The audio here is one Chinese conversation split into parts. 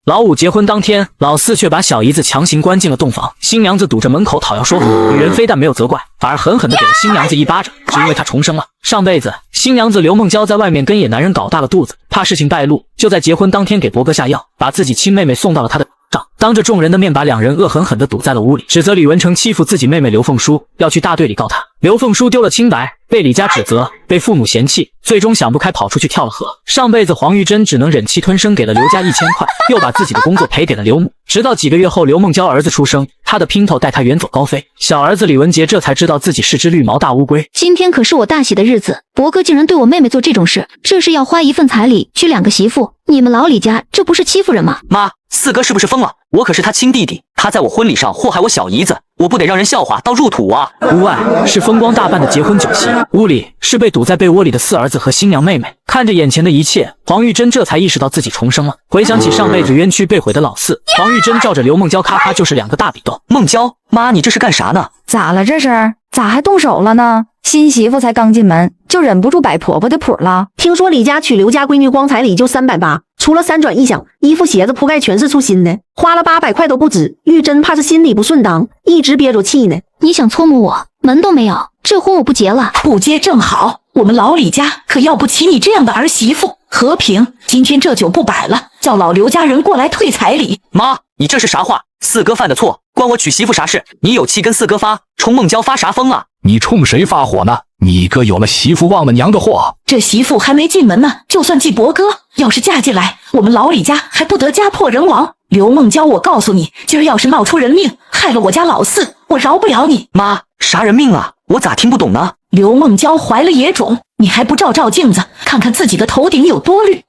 老五结婚当天，老四却把小姨子强行关进了洞房，新娘子堵着门口讨要说服，女人非但没有责怪，反而狠狠地给了新娘子一巴掌，只因为她重生了。上辈子新娘子刘梦娇在外面跟野男人搞大了肚子，怕事情败露，就在结婚当天给伯哥下药，把自己亲妹妹送到了他的上，当着众人的面把两人恶狠狠地堵在了屋里，指责李文成欺负自己妹妹刘凤书，要去大队里告他。刘凤书丢了清白，被李家指责，被父母嫌弃，最终想不开跑出去跳了河。上辈子黄玉珍只能忍气吞声给了刘家1000块，又把自己的工作赔给了刘母。直到几个月后刘梦娇儿子出生，他的姘头带他远走高飞，小儿子李文杰这才知道自己是只绿毛大乌龟。今天可是我大喜的日子，伯哥竟然对我妹妹做这种事，这是要花1份彩礼娶2个媳妇，你们老李家这不是欺负人吗？妈，四哥是不是疯了？我可是他亲弟弟，他在我婚礼上祸害我小姨子，我不得让人笑话到入土啊！屋外是风光大办的结婚酒席，屋里是被堵在被窝里的4儿子和新娘妹妹。看着眼前的一切，黄玉珍这才意识到自己重生了。回想起上辈子冤屈被毁的老四，黄玉珍照着刘梦娇咔咔就是2个大笔斗。梦娇，妈，你这是干啥呢？咋了这是？咋还动手了呢？新媳妇才刚进门，就忍不住摆婆婆的谱了。听说李家娶刘家闺女光彩礼就380，除了3转1响，衣服鞋子铺盖全是出新的，花了800块都不止。玉珍怕是心里不顺当，一直憋着气呢。你想搓磨我，门都没有，这婚我不结了。不结正好，我们老李家可要不起你这样的儿媳妇。和平，今天这酒不摆了，叫老刘家人过来退彩礼。妈，你这是啥话？四哥犯的错，关我娶媳妇啥事？你有气跟四哥发，冲梦娇发啥疯啊？你冲谁发火呢？你哥有了媳妇忘了娘的祸。这媳妇还没进门呢，就算继伯哥，要是嫁进来，我们老李家还不得家破人亡？刘梦娇，我告诉你，今儿要是闹出人命，害了我家老四，我饶不了你。妈，啥人命啊？我咋听不懂呢？刘梦娇怀了野种，你还不照照镜子，看看自己的头顶有多绿。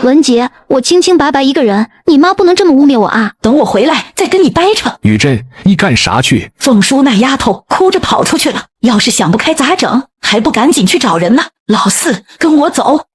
文杰，我清清白白一个人，你妈不能这么污蔑我啊！等我回来再跟你掰扯。雨珍，你干啥去？凤叔那丫头哭着跑出去了，要是想不开咋整？还不赶紧去找人呢？老四，跟我走！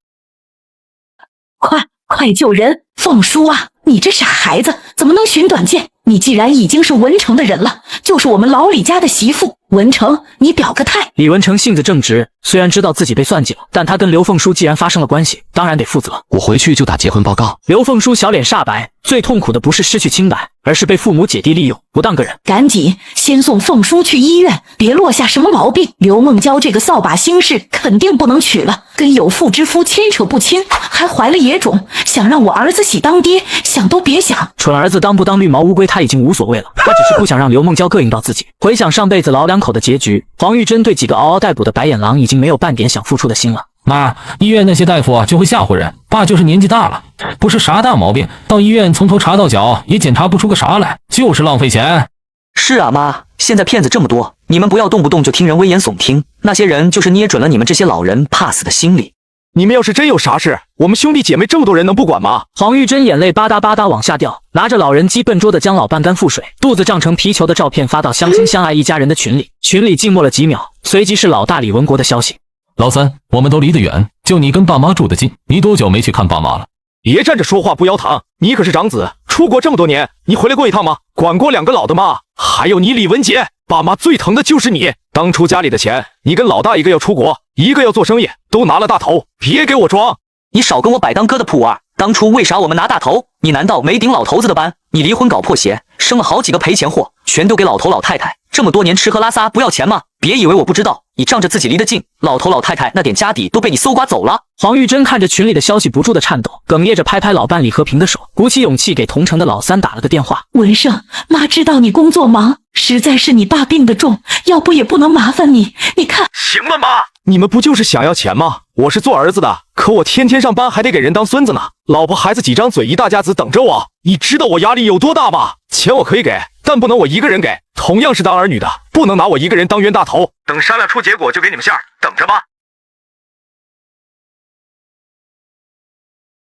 快救人！凤叔啊，你这傻孩子怎么能寻短见？你既然已经是文成的人了，就是我们老李家的媳妇。文成，你表个态。李文成性子正直，虽然知道自己被算计了，但他跟刘凤书既然发生了关系，当然得负责。我回去就打结婚报告。刘凤书小脸煞白，最痛苦的不是失去清白，而是被父母姐弟利用，不当个人。赶紧先送凤书去医院，别落下什么毛病。刘梦娇这个扫把星式肯定不能娶了，跟有妇之夫牵扯不清，还怀了野种，想让我儿子喜当爹，想都别想。蠢儿子当不当绿毛乌龟他已经无所谓了，他只是不想让刘梦娇膈应到自己。回想上辈子老两口的结局，黄玉珍对几个嗷嗷待哺的白眼狼已经没有半点想付出的心了。妈，医院那些大夫就会吓唬人，爸就是年纪大了，不是啥大毛病，到医院从头查到脚也检查不出个啥来，就是浪费钱。是啊，妈，现在骗子这么多，你们不要动不动就听人危言耸听，那些人就是捏准了你们这些老人怕死的心理。你们要是真有啥事，我们兄弟姐妹这么多人能不管吗？黄玉珍眼泪吧嗒吧嗒往下掉，拿着老人机笨拙的将老半干覆水，肚子胀成皮球的照片发到相亲相爱一家人的群里。群里静默了几秒，随即是老大李文国的消息：老三，我们都离得远，就你跟爸妈住得近，你多久没去看爸妈了？别站着说话不腰疼，你可是长子，出国这么多年，你回来过一趟吗？管过2个老的吗？还有你李文杰，爸妈最疼的就是你。当初家里的钱，你跟老大一个要出国，一个要做生意，都拿了大头，别给我装。你少跟我摆当哥的谱啊！当初为啥我们拿大头？你难道没顶老头子的班？你离婚搞破鞋，生了好几个赔钱货，全丢给老头老太太，这么多年吃喝拉撒不要钱吗？别以为我不知道，你仗着自己离得近，老头老太太那点家底都被你搜刮走了。黄玉珍看着群里的消息不住的颤抖，哽咽着拍拍老伴李和平的手，鼓起勇气给同城的老三打了个电话。文胜，妈知道你工作忙，实在是你爸病得重，要不也不能麻烦你。你看，行了妈，你们不就是想要钱吗？我是做儿子的，可我天天上班还得给人当孙子呢，老婆孩子几张嘴一大家子等着我，你知道我压力有多大吗？钱我可以给，但不能我一个人给，同样是当儿女的，不能拿我一个人当冤大头。等商量出结果就给你们馅儿，等着吧。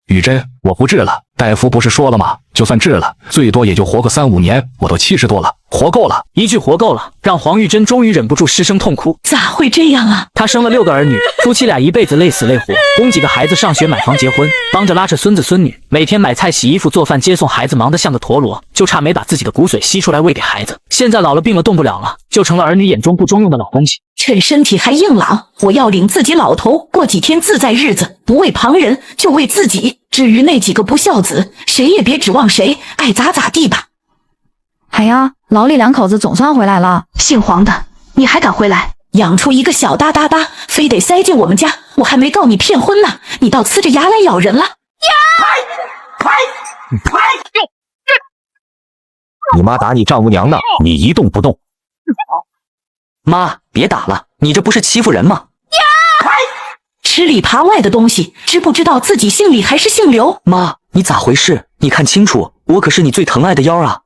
雨珍，我不治了，大夫不是说了吗？就算治了，最多也就活个3、5年，我都70多了，活够了！一句活够了，让黄玉珍终于忍不住失声痛哭。咋会这样啊？她生了6个儿女，夫妻俩一辈子累死累活，供几个孩子上学、买房、结婚，帮着拉扯孙子孙女，每天买菜、洗衣服、做饭、接送孩子，忙得像个陀螺，就差没把自己的骨髓吸出来喂给孩子。现在老了病了动不了了，就成了儿女眼中不中用的老东西。趁身体还硬朗，我要领自己老头过几天自在日子，不为旁人，就为自己。至于那几个不孝子，谁也别指望谁，爱咋咋地吧。哎呀，老李两口子总算回来了。姓黄的，你还敢回来？养出一个小哒哒哒，非得塞进我们家，我还没告你骗婚呢，你倒呲着牙来咬人了。你妈打你丈母娘呢，你一动不动。妈，别打了，你这不是欺负人吗？吃里扒外的东西，知不知道自己姓李还是姓刘？妈，你咋回事？你看清楚，我可是你最疼爱的妖啊！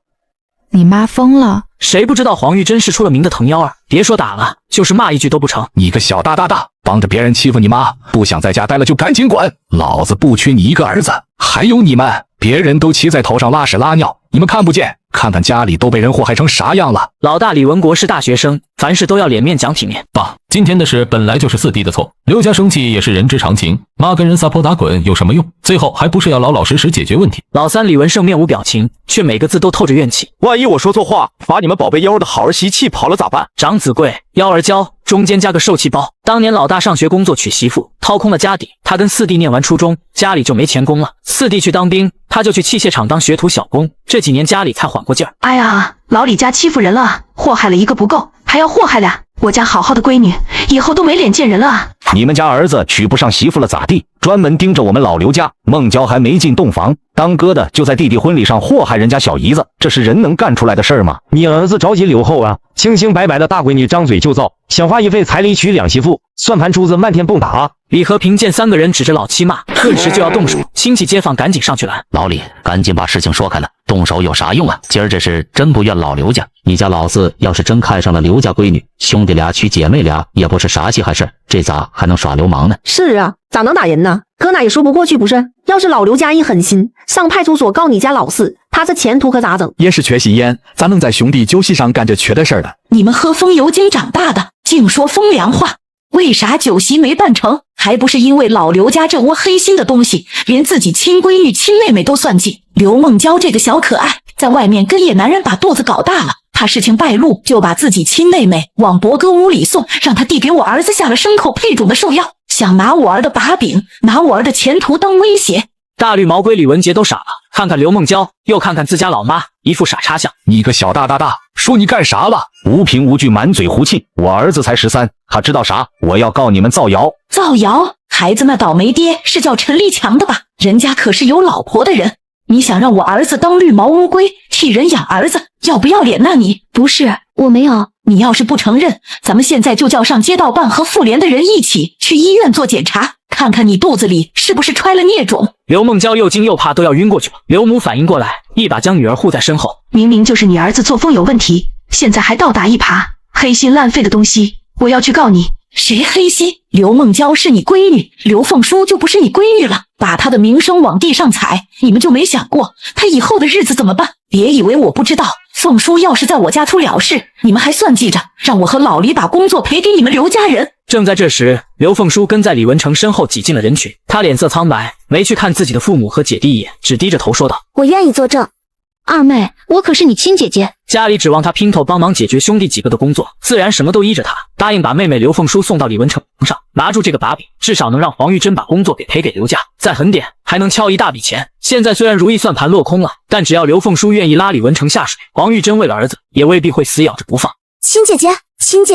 你妈疯了？谁不知道黄玉珍是出了名的疼妖儿？别说打了，就是骂一句都不成。你个小大帮着别人欺负你妈，不想在家待了就赶紧滚！老子不缺你一个儿子，还有你们，别人都骑在头上拉屎拉尿，你们看不见？看看家里都被人祸害成啥样了。老大李文国是大学生，凡事都要脸面讲体面。爸，今天的事本来就是4弟的错，刘家生气也是人之常情，妈跟人撒泼打滚有什么用？最后还不是要老老实实解决问题。老三李文胜面无表情，却每个字都透着怨气。万一我说错话，把你们宝贝妖儿的好儿媳气跑了咋办？长子贵，幺儿娇，中间加个受气包。当年老大上学工作娶媳妇，掏空了家底，他跟4弟念完初中，家里就没钱供了。4弟去当兵，他就去器械厂当学徒小工，这几年家里才缓过劲儿。哎呀，老李家欺负人了，祸害了一个不够，还要祸害俩。我家好好的闺女，以后都没脸见人了啊！你们家儿子娶不上媳妇了咋地？专门盯着我们老刘家。孟娇还没进洞房，当哥的就在弟弟婚礼上祸害人家小姨子，这是人能干出来的事儿吗？你儿子着急留后啊，清清白白的大闺女张嘴就造，想花一费彩礼娶2媳妇，算盘珠子漫天蹦跶。李和平见3个人指着老七骂，顿时就要动手，亲戚街坊赶紧上去拦。老李，赶紧把事情说开了，动手有啥用啊？今儿这是真不怨老刘家，你家老四要是真看上了刘家闺女，兄弟俩娶姐妹俩也不是啥稀罕事，这咋还能耍流氓呢？是啊，咋能打人呢？哥那也说不过去不是？要是老刘家一狠心，上派出所告你家老四，他这前途可咋整？烟是缺吸烟，咋能在兄弟酒席上干这缺的事儿的？你们喝风油精长大的，净说风凉话。为啥酒席没办成？还不是因为老刘家这窝黑心的东西，连自己亲闺女亲妹妹都算计。刘梦娇这个小可爱，在外面跟野男人把肚子搞大了，怕事情败露，就把自己亲妹妹往伯哥屋里送，让他弟给我儿子下了牲口配种的兽药，想拿我儿的把柄，拿我儿的前途当威胁。大绿毛龟李文杰都傻了，看看刘梦娇，又看看自家老妈，一副傻叉相。你个小大说你干啥了？无凭无据，满嘴胡气。我儿子才13，他知道啥？我要告你们造谣！造谣？孩子那倒霉爹是叫陈立强的吧？人家可是有老婆的人。你想让我儿子当绿毛乌龟，替人养儿子，要不要脸呐你？不是，我没有。你要是不承认，咱们现在就叫上街道办和妇联的人一起去医院做检查，看看你肚子里是不是揣了孽种。刘梦娇又惊又怕，都要晕过去了。刘母反应过来，一把将女儿护在身后。明明就是你儿子作风有问题，现在还倒打一耙，黑心烂肺的东西，我要去告你。谁黑心？刘梦娇是你闺女，刘凤书就不是你闺女了。把她的名声往地上踩，你们就没想过她以后的日子怎么办？别以为我不知道，凤书要是在我家出了事，你们还算计着让我和老李把工作赔给你们刘家人。正在这时，刘凤书跟在李文成身后挤进了人群，他脸色苍白，没去看自己的父母和姐弟一眼，只低着头说道：我愿意作证。二妹，我可是你亲姐姐。家里指望他姘头帮忙解决兄弟几个的工作，自然什么都依着他。答应把妹妹刘凤书送到李文成上，拿住这个把柄，至少能让黄玉珍把工作给赔给刘家，再狠点还能敲一大笔钱。现在虽然如意算盘落空了，但只要刘凤书愿意拉李文成下水，黄玉珍为了儿子也未必会死咬着不放。亲姐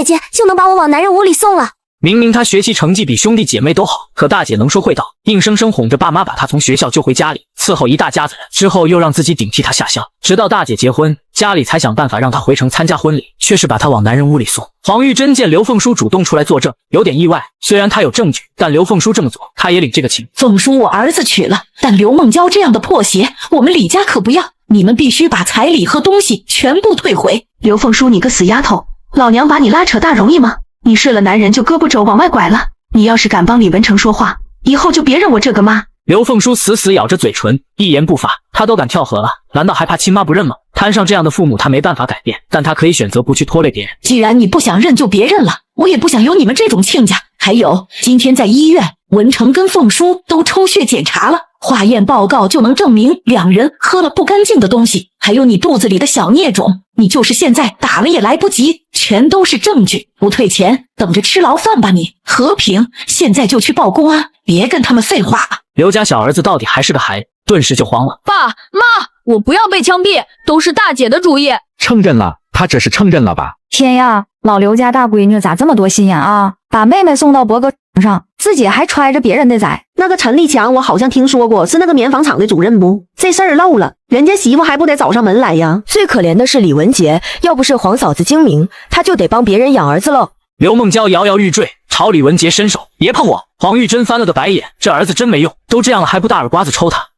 姐就能把我往男人屋里送了。明明他学习成绩比兄弟姐妹都好，可大姐能说会道，硬生生哄着爸妈把他从学校救回家里，伺候一大家子人，之后又让自己顶替他下乡，直到大姐结婚，家里才想办法让他回城参加婚礼，却是把他往男人屋里送。黄玉珍见刘凤书主动出来作证，有点意外，虽然他有证据，但刘凤书这么做，他也领这个情。凤书我儿子娶了，但刘梦娇这样的破鞋，我们李家可不要，你们必须把彩礼和东西全部退回。刘凤书，你个死丫头，老娘把你拉扯大容易吗？你睡了男人就胳膊肘往外拐了，你要是敢帮李文成说话，以后就别认我这个妈。刘凤书死死咬着嘴唇，一言不发，他都敢跳河了，难道还怕亲妈不认吗？摊上这样的父母，他没办法改变，但他可以选择不去拖累别人。既然你不想认就别认了，我也不想有你们这种亲家。还有，今天在医院，文成跟凤叔都抽血检查了，化验报告就能证明两人喝了不干净的东西，还有你肚子里的小孽种，你就是现在打了也来不及，全都是证据。不退钱，等着吃牢饭吧你！和平，现在就去报公安，别跟他们废话了。刘家小儿子到底还是个孩子，顿时就慌了。爸妈，我不要被枪毙，都是大姐的主意。承认了，他这是承认了吧？天呀，老刘家大闺女咋这么多心眼啊？把妹妹送到脖子上，自己还揣着别人的崽。那个陈立强，我好像听说过，是那个棉纺厂的主任不？这事儿漏了，人家媳妇还不得找上门来呀？最可怜的是李文杰，要不是黄嫂子精明，他就得帮别人养儿子喽。刘梦娇摇摇欲坠，朝李文杰伸手：“别碰我！”黄玉珍翻了个白眼，这儿子真没用，都这样了还不大耳刮子抽他。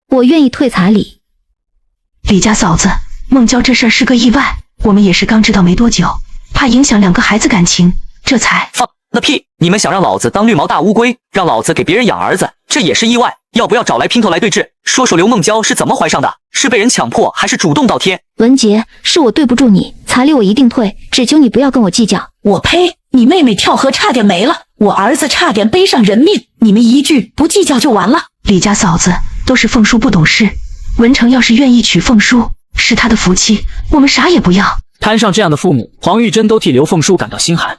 我愿意退彩礼。李家嫂子，梦娇这事儿是个意外，我们也是刚知道没多久，怕影响两个孩子感情，这才……放那屁！你们想让老子当绿毛大乌龟，让老子给别人养儿子，这也是意外。要不要找来姘头来对质，说说刘梦娇是怎么怀上的？是被人强迫，还是主动倒贴？文杰，是我对不住你，彩礼我一定退，只求你不要跟我计较。我呸！你妹妹跳河差点没了，我儿子差点背上人命，你们一句不计较就完了。李家嫂子，都是凤叔不懂事，文成要是愿意娶凤叔，是他的福气，我们啥也不要。摊上这样的父母，黄玉珍都替刘凤叔感到心寒。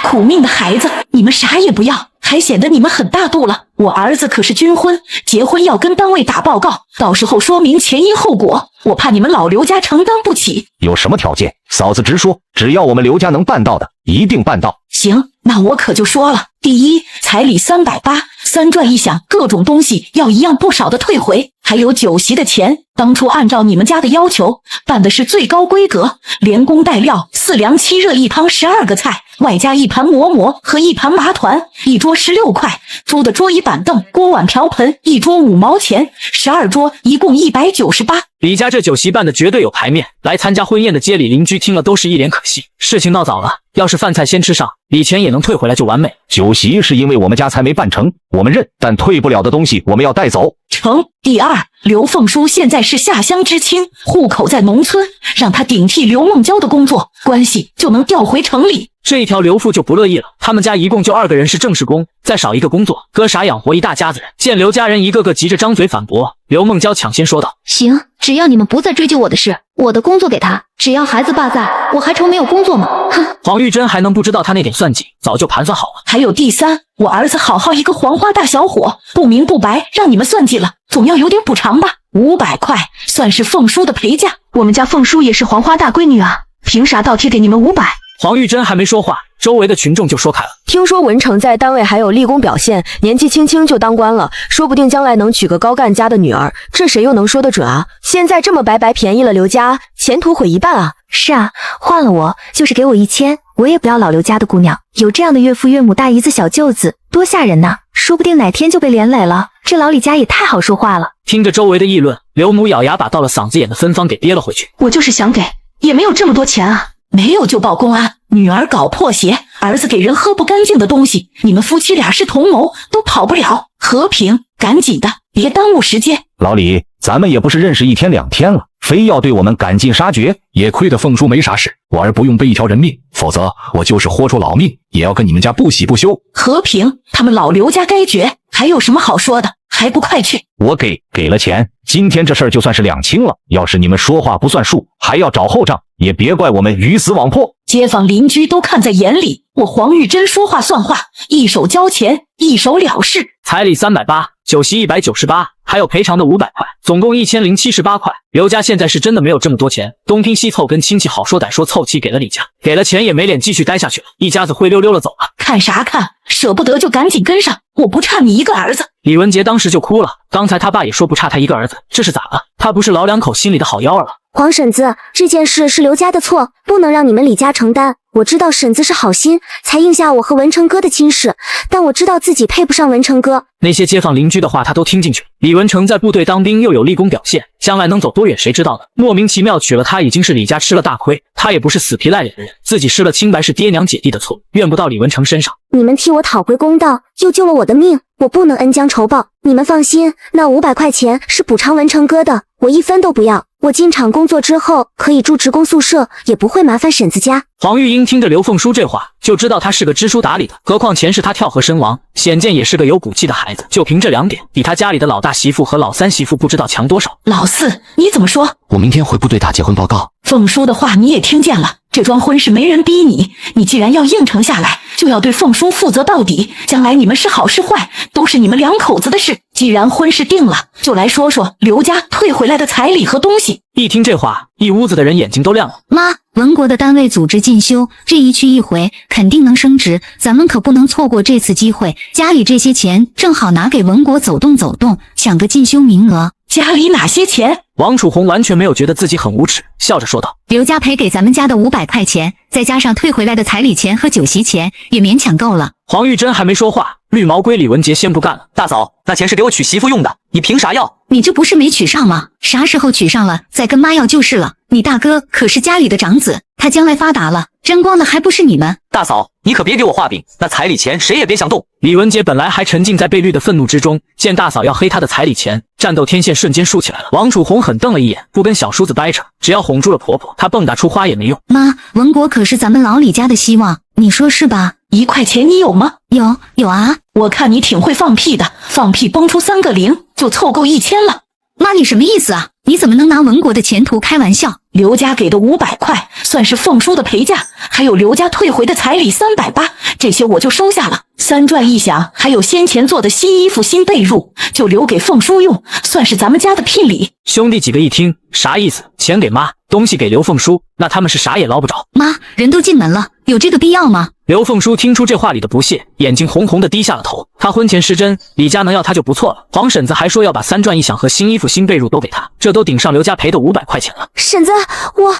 苦命的孩子，你们啥也不要，还显得你们很大度了。我儿子可是军婚，结婚要跟单位打报告，到时候说明前因后果，我怕你们老刘家承担不起。有什么条件，嫂子直说，只要我们刘家能办到的，一定办到。行，那我可就说了，第一，彩礼380，三转一响，各种东西要一样不少的退回，还有酒席的钱，当初按照你们家的要求办的是最高规格，连工带料，4凉7热1汤12个菜，外加一盘馍馍和一盘麻团，一桌16块，租的桌椅板凳、锅碗瓢盆，一桌5毛钱，12桌一共198。李家这酒席办的绝对有排面，来参加婚宴的街里邻居听了都是一脸可惜。事情闹早了，要是饭菜先吃上，礼钱也能退回来就完美。酒席是因为我们家才没办成，我们认，但退不了的东西我们要带走。成。第二，刘凤叔现在是下乡知青，户口在农村，让他顶替刘梦娇的工作，关系就能调回城里。这一条刘父就不乐意了，他们家一共就2个人是正式工，再少一个工作，搁啥养活一大家子人？见刘家人一个个急着张嘴反驳，刘梦娇抢先说道：“行，只要你们不再追究我的事，我的工作给他，只要孩子爸在，我还愁没有工作吗？”哼！黄玉珍还能不知道他那点算计，早就盘算好了。还有第三，我儿子好好一个黄花大小伙，不明不白让你们算计了，总要有点补偿吧？500块算是凤叔的陪嫁。我们家凤叔也是黄花大闺女啊，凭啥倒贴给你们500？黄玉珍还没说话，周围的群众就说开了。听说文成在单位还有立功表现，年纪轻轻就当官了，说不定将来能娶个高干家的女儿，这谁又能说得准啊？现在这么白白便宜了刘家，前途毁一半啊！是啊，换了我，就是给我1000，我也不要老刘家的姑娘。有这样的岳父岳母、大姨子、小舅子，多吓人呐！说不定哪天就被连累了。这老李家也太好说话了。听着周围的议论，刘母咬牙把到了嗓子眼的芬芳给憋了回去。我就是想给，也没有这么多钱啊。没有就报公安，女儿搞破鞋，儿子给人喝不干净的东西，你们夫妻俩是同谋，都跑不了。和平，赶紧的，别耽误时间。老李，咱们也不是认识1天2天了，非要对我们赶尽杀绝，也亏得凤叔没啥事，我儿不用背一条人命，否则我就是豁出老命，也要跟你们家不喜不休。和平，他们老刘家该绝，还有什么好说的？还不快去！我给了钱，今天这事儿就算是两清了。要是你们说话不算数，还要找后账，也别怪我们鱼死网破。街坊邻居都看在眼里，我黄玉珍说话算话，一手交钱，一手了事。彩礼380，酒席198，还有赔偿的500块，总共1078块。刘家现在是真的没有这么多钱，东拼西凑跟亲戚好说歹说凑齐给了李家，给了钱也没脸继续待下去了，一家子灰溜溜的走了。看啥看？舍不得就赶紧跟上，我不差你一个儿子。李文杰当时就哭了，刚才他爸也说不差他一个儿子，这是咋了？他不是老两口心里的好幺儿了？黄婶子，这件事是刘家的错，不能让你们李家承担。我知道婶子是好心，才应下我和文成哥的亲事，但我知道自己配不上文成哥。那些街坊邻居的话他都听进去了。李文成在部队当兵又有立功表现，将来能走多远谁知道呢？莫名其妙娶了他，已经是李家吃了大亏。他也不是死皮赖脸的人，自己失了清白是爹娘姐弟的错，怨不到李文成身上。你们替我讨回公道，又救了我的命，我不能恩将仇报。你们放心，那500块钱是补偿文成哥的，我1分都不要。我进厂工作之后可以住职工宿舍，也不会麻烦婶子家。黄玉英听着刘凤书这话，就知道他是个知书达理的，何况前世他跳河身亡，显见也是个有骨气的孩子。就凭这2点，比他家里的老大媳妇和老三媳妇不知道强多少。老四，你怎么说？我明天回部队打结婚报告。凤叔的话你也听见了，这桩婚事没人逼你，你既然要应承下来，就要对凤叔负责到底。将来你们是好是坏，都是你们2口子的事。既然婚事定了，就来说说刘家退回来的彩礼和东西。一听这话，一屋子的人眼睛都亮了。妈，文国的单位组织进修，这一去一回肯定能升职，咱们可不能错过这次机会。家里这些钱正好拿给文国走动走动，抢个进修名额。家里哪些钱？王楚红完全没有觉得自己很无耻，笑着说道：刘家赔给咱们家的500块钱，再加上退回来的彩礼钱和酒席钱，也勉强够了。黄玉珍还没说话，绿毛龟李文杰先不干了：大嫂，那钱是给我娶媳妇用的，你凭啥要？你这不是没娶上吗？啥时候娶上了，再跟妈要就是了。你大哥可是家里的长子，他将来发达了，沾光的还不是你们？大嫂，你可别给我画饼，那彩礼钱谁也别想动。李文杰本来还沉浸在被绿的愤怒之中，见大嫂要黑他的彩礼钱，战斗天线瞬间竖起来了。王楚红狠瞪了一眼，不跟小叔子掰扯，只要哄住了婆婆，她蹦跶出花也没用。妈，文国可是咱们老李家的希望，你说是吧？1块钱你有吗？有啊。我看你挺会放屁的，放屁崩出3个0就凑够1000了。妈，你什么意思啊？你怎么能拿文国的前途开玩笑？刘家给的500块算是凤叔的陪嫁，还有刘家退回的彩礼380，这些我就收下了。3转一响，还有先前做的新衣服、新被褥，就留给凤叔用，算是咱们家的聘礼。兄弟几个一听，啥意思？钱给妈，东西给刘凤叔，那他们是啥也捞不着。妈，人都进门了，有这个必要吗？刘凤叔听出这话里的不屑，眼睛红红的低下了头。他婚前失贞，李家能要他就不错了。黄婶子还说要把3转一响和新衣服、新被褥都给他，这都顶上刘家赔的500块钱了。婶子，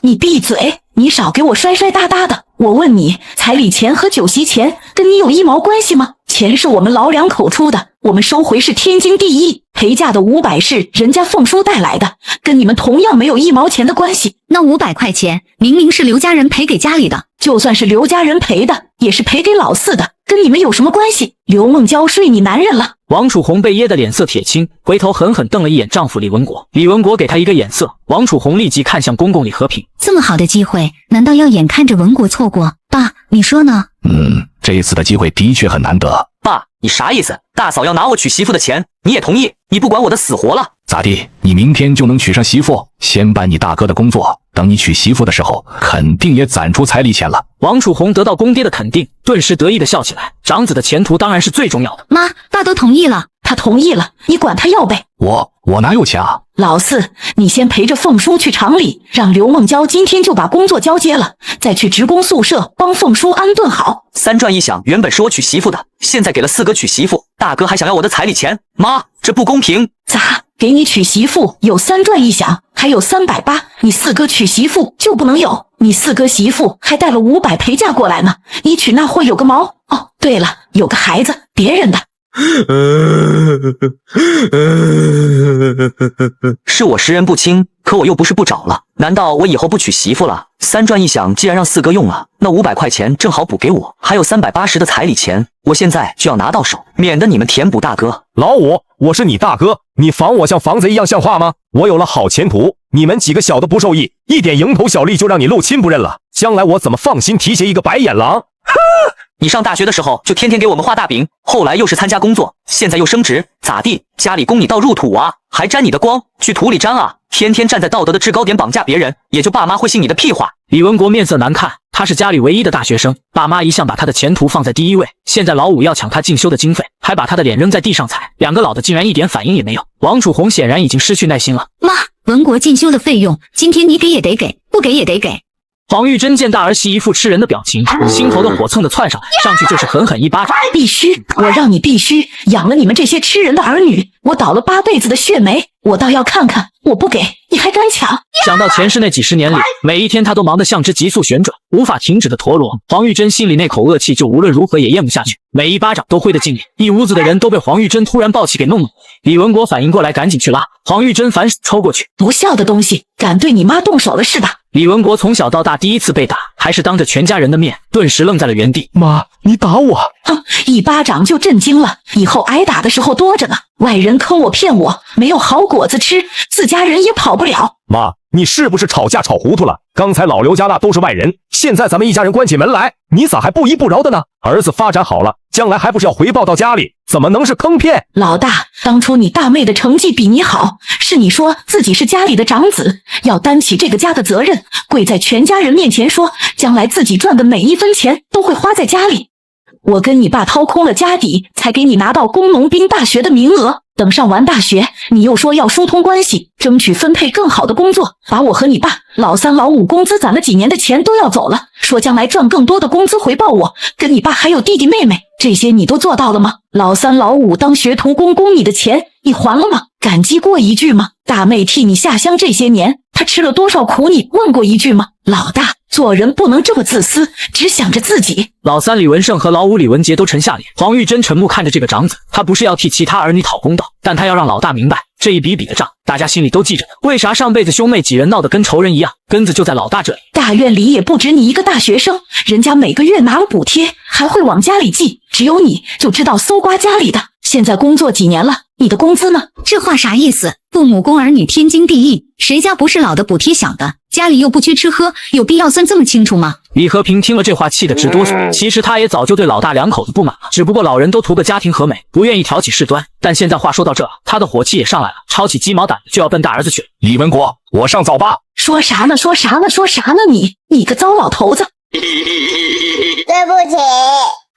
你闭嘴！你少给我摔摔哒哒的。我问你，彩礼钱和酒席钱跟你有1毛关系吗？钱是我们老2口出的，我们收回是天经地义。陪嫁的500是人家凤叔带来的，跟你们同样没有1毛钱的关系。那500块钱明明是刘家人赔给家里的，就算是刘家人赔的，也是赔给老四的，跟你们有什么关系？刘梦娇睡你男人了。王楚红被噎得脸色铁青，回头狠狠瞪了一眼丈夫李文国。李文国给他一个眼色，王楚红立即看向公公李和平。这么好的机会，难道要眼看着文国错过？爸，你说呢？这一次的机会的确很难得。爸，你啥意思？大嫂要拿我娶媳妇的钱，你也同意？你不管我的死活了？咋地？你明天就能娶上媳妇？先办你大哥的工作，等你娶媳妇的时候，肯定也攒出彩礼钱了。王楚红得到公爹的肯定，顿时得意的笑起来。长子的前途当然是最重要的。妈，爸都同意了。他同意了，你管他要呗。我哪有钱啊？老四，你先陪着凤叔去厂里，让刘梦娇今天就把工作交接了，再去职工宿舍帮凤叔安顿好。3转一响原本是我娶媳妇的，现在给了4哥娶媳妇，大哥还想要我的彩礼钱，妈，这不公平。咋？给你娶媳妇有3转一响，还有380，你4哥娶媳妇就不能有？你4哥媳妇还带了500陪嫁过来呢，你娶那货有个毛？哦，对了，有个孩子，别人的。是我识人不清，可我又不是不找了，难道我以后不娶媳妇了？3转一响既然让4哥用了，那500块钱正好补给我，还有380的彩礼钱，我现在就要拿到手，免得你们填补大哥。老五，我是你大哥，你防我像防贼一样像话吗？我有了好前途，你们几个小的不受益，一点蝇头小利就让你露亲不认了，将来我怎么放心提携一个白眼狼？你上大学的时候就天天给我们画大饼，后来又是参加工作，现在又升职，咋地？家里供你倒入土啊，还沾你的光？去土里沾啊！天天站在道德的制高点绑架别人，也就爸妈会信你的屁话。李文国面色难看，他是家里唯一的大学生，爸妈一向把他的前途放在第一位，现在老五要抢他进修的经费，还把他的脸扔在地上踩，2个老的竟然一点反应也没有。王楚红显然已经失去耐心了。妈，文国进修的费用，今天你给也得给，不给也得给。黄玉珍见大儿媳一副吃人的表情，心头的火蹭的窜上来，上去就是狠狠一巴掌。必须，我让你必须养了你们这些吃人的儿女，我倒了8辈子的血霉，我倒要看看，我不给你还敢抢？想到前世那几十年里，每一天他都忙得像只急速旋转、无法停止的陀螺，黄玉珍心里那口恶气就无论如何也咽不下去，每一巴掌都挥得尽力。一屋子的人都被黄玉珍突然暴起给弄了。李文国反应过来，赶紧去拉黄玉珍，反手抽过去。不孝的东西，敢对你妈动手了是吧？李文国从小到大第一次被打，还是当着全家人的面，顿时愣在了原地。妈，你打我！哼，一巴掌就震惊了，以后挨打的时候多着呢。外人坑我骗我，没有好果子吃，自家人也跑不了。妈，你是不是吵架吵糊涂了？刚才老刘家那都是外人，现在咱们一家人关起门来，你咋还不依不饶的呢？儿子发展好了，将来还不是要回报到家里，怎么能是坑骗？老大，当初你大妹的成绩比你好，是你说自己是家里的长子，要担起这个家的责任，跪在全家人面前说，将来自己赚的每一分钱都会花在家里。我跟你爸掏空了家底，才给你拿到工农兵大学的名额。等上完大学，你又说要疏通关系，争取分配更好的工作，把我和你爸老三老五工资攒了几年的钱都要走了，说将来赚更多的工资回报我。跟你爸还有弟弟妹妹，这些你都做到了吗？老三老五当学徒工供你的钱，你还了吗？感激过一句吗？大妹替你下乡这些年，她吃了多少苦，你问过一句吗？老大，做人不能这么自私，只想着自己。老三李文胜和老五李文杰都沉下脸，黄玉珍沉默看着这个长子，他不是要替其他儿女讨公道，但他要让老大明白，这一笔笔的账，大家心里都记着呢。为啥上辈子兄妹几人闹得跟仇人一样？根子就在老大这里。大院里也不止你一个大学生，人家每个月拿了补贴，还会往家里寄，只有你就知道搜刮家里的。现在工作几年了，你的工资呢？这话啥意思？父母供儿女天经地义，谁家不是老的补贴小的？家里又不缺吃喝，有必要算这么清楚吗？李和平听了这话，气得直哆嗦。其实他也早就对老大两口子不满了，只不过老人都图个家庭和美，不愿意挑起事端。但现在话说到这，他的火气也上来了，抄起鸡毛掸子就要奔大儿子去。李文国，我上早吧。说啥呢？说啥呢？说啥呢？你个糟老头子！对不起。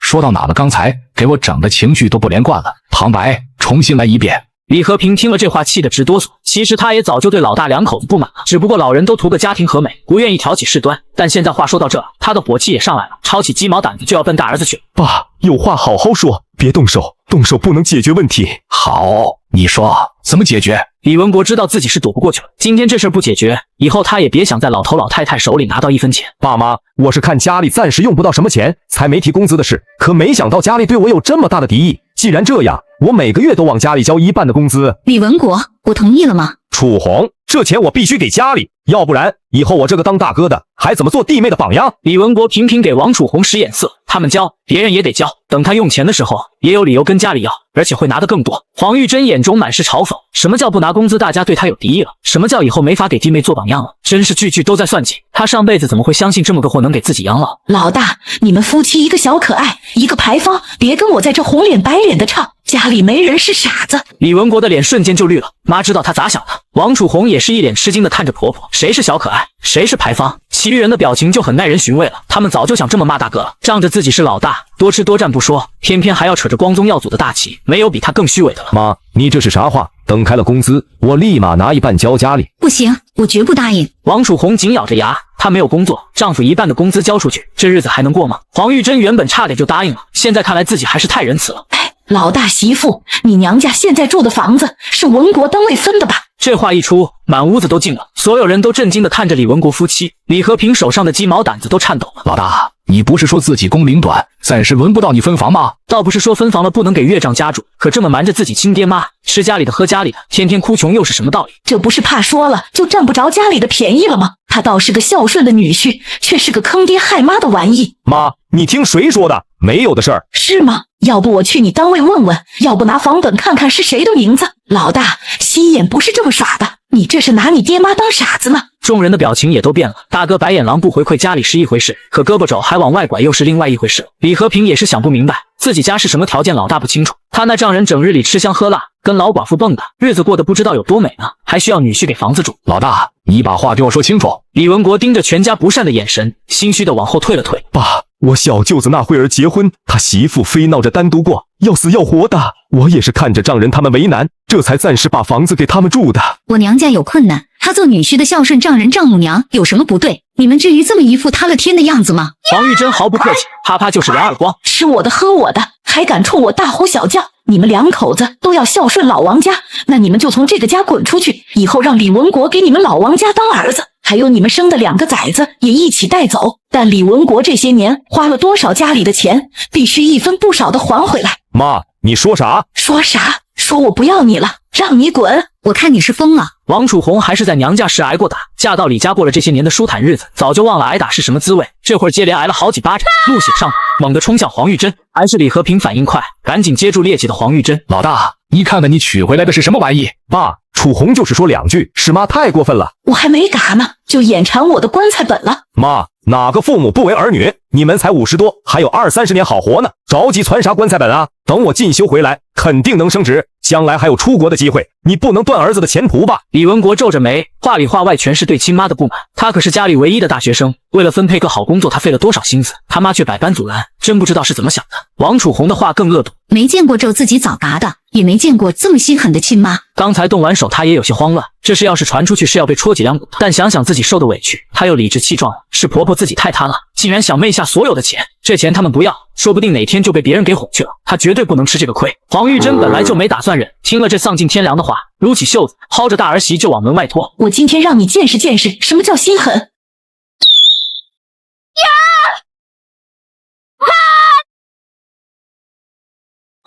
说到哪了？刚才给我整的情绪都不连贯了。旁白，重新来一遍。李和平听了这话，气得直哆嗦。其实他也早就对老大两口子不满了，只不过老人都图个家庭和美，不愿意挑起事端。但现在话说到这，他的火气也上来了，抄起鸡毛掸子就要奔大儿子去。爸，有话好好说，别动手，动手不能解决问题。好，你说怎么解决？李文国知道自己是躲不过去了，今天这事不解决，以后他也别想在老头老太太手里拿到一分钱。爸妈，我是看家里暂时用不到什么钱，才没提工资的事，可没想到家里对我有这么大的敌意。既然这样，我每个月都往家里交一半的工资。李文国，我同意了吗？楚红，这钱我必须给家里，要不然以后我这个当大哥的还怎么做弟妹的榜样？李文国频频给王楚红使眼色，他们交，别人也得交，等他用钱的时候，也有理由跟家里要，而且会拿得更多。黄玉珍眼中满是嘲讽，什么叫不拿工资大家对他有敌意了？什么叫以后没法给弟妹做榜样了？真是句句都在算计，他上辈子怎么会相信这么个货能给自己养老？老大，你们夫妻一个小可爱，一个牌坊，别跟我在这红脸白脸的唱，家里没人是傻子。李文国的脸瞬间就绿了，妈知道他咋想的。王楚红也是一脸吃惊的看着婆婆，谁是小可爱，谁是牌坊？其余人的表情就很耐人寻味了，他们早就想这么骂大哥了，仗着自己是老大，多吃多占不说，偏偏还要扯着光宗耀祖的大旗，没有比他更虚伪的了。妈，你这是啥话？等开了工资，我立马拿一半交家里。不行，我绝不答应。王楚红紧咬着牙，她没有工作，丈夫一半的工资交出去，这日子还能过吗？黄玉珍原本差点就答应了，现在看来自己还是太仁慈了。老大媳妇，你娘家现在住的房子是文国单位分的吧？这话一出，满屋子都静了，所有人都震惊地看着李文国夫妻。李和平手上的鸡毛掸子都颤抖了。老大，你不是说自己工龄短，暂时轮不到你分房吗？倒不是说分房了不能给岳丈家住，可这么瞒着自己亲爹妈，吃家里的喝家里的，天天哭穷又是什么道理？这不是怕说了就占不着家里的便宜了吗？他倒是个孝顺的女婿，却是个坑爹害妈的玩意。妈，你听谁说的？没有的事儿。是吗？要不我去你单位问问，要不拿房本看看是谁的名字。老大，心眼不是这么耍的，你这是拿你爹妈当傻子呢。众人的表情也都变了，大哥白眼狼不回馈家里是一回事，可胳膊肘还往外拐又是另外一回事。李和平也是想不明白，自己家是什么条件，老大不清楚，他那丈人整日里吃香喝辣，跟老寡妇蹦跶，日子过得不知道有多美呢，还需要女婿给房子住。老大，你把话给我说清楚。李文国盯着全家不善的眼神，心虚的往后退了退。爸，我小舅子那会儿结婚，他媳妇非闹着单独过，要死要活的，我也是看着丈人他们为难，这才暂时把房子给他们住的。我娘家有困难，他做女婿的孝顺丈人丈母娘有什么不对？你们至于这么一副塌了天的样子吗？黄玉珍毫不客气，啪啪就是2耳光。吃我的喝我的，还敢冲我大吼小叫！你们两口子都要孝顺老王家，那你们就从这个家滚出去，以后让李文国给你们老王家当儿子，还有你们生的2个崽子也一起带走。但李文国这些年花了多少家里的钱，必须一分不少的还回来。妈，你说啥？说啥？说我不要你了，让你滚！我看你是疯了。王楚红还是在娘家时挨过打，嫁到李家过了这些年的舒坦日子，早就忘了挨打是什么滋味。这会儿接连挨了好几巴掌，怒血上头，猛地冲向黄玉珍。还是李和平反应快，赶紧接住趔趄的黄玉珍。老大，你看看你娶回来的是什么玩意？爸，楚红就是说2句，是妈太过分了。我还没嘎呢，就眼馋我的棺材本了。妈，哪个父母不为儿女？你们才50多，还有20-30年好活呢，着急传啥棺材本啊？等我进修回来，肯定能升职，将来还有出国的机会。你不能断儿子的前途吧？李文国皱着眉，话里话外全是对亲妈的不满。他可是家里唯一的大学生，为了分配个好工作，他费了多少心思，他妈却百般阻拦，真不知道是怎么想的。王楚红的话更恶毒，没见过咒自己早嘎的，也没见过这么心狠的亲妈。刚才动完手，他也有些慌乱，这事要是传出去是要被戳脊梁骨的。但想想自己受的委屈，他又理直气壮了，是婆婆自己太贪了，竟然想昧下所有的钱，这钱他们不要，说不定哪天就被别人给哄去了，他绝对不能吃这个亏。黄玉珍本来就没打算忍，听了这丧尽天良的话，撸起袖子，薅着大儿媳就往门外拖。我今天让你见识见识什么叫心狠。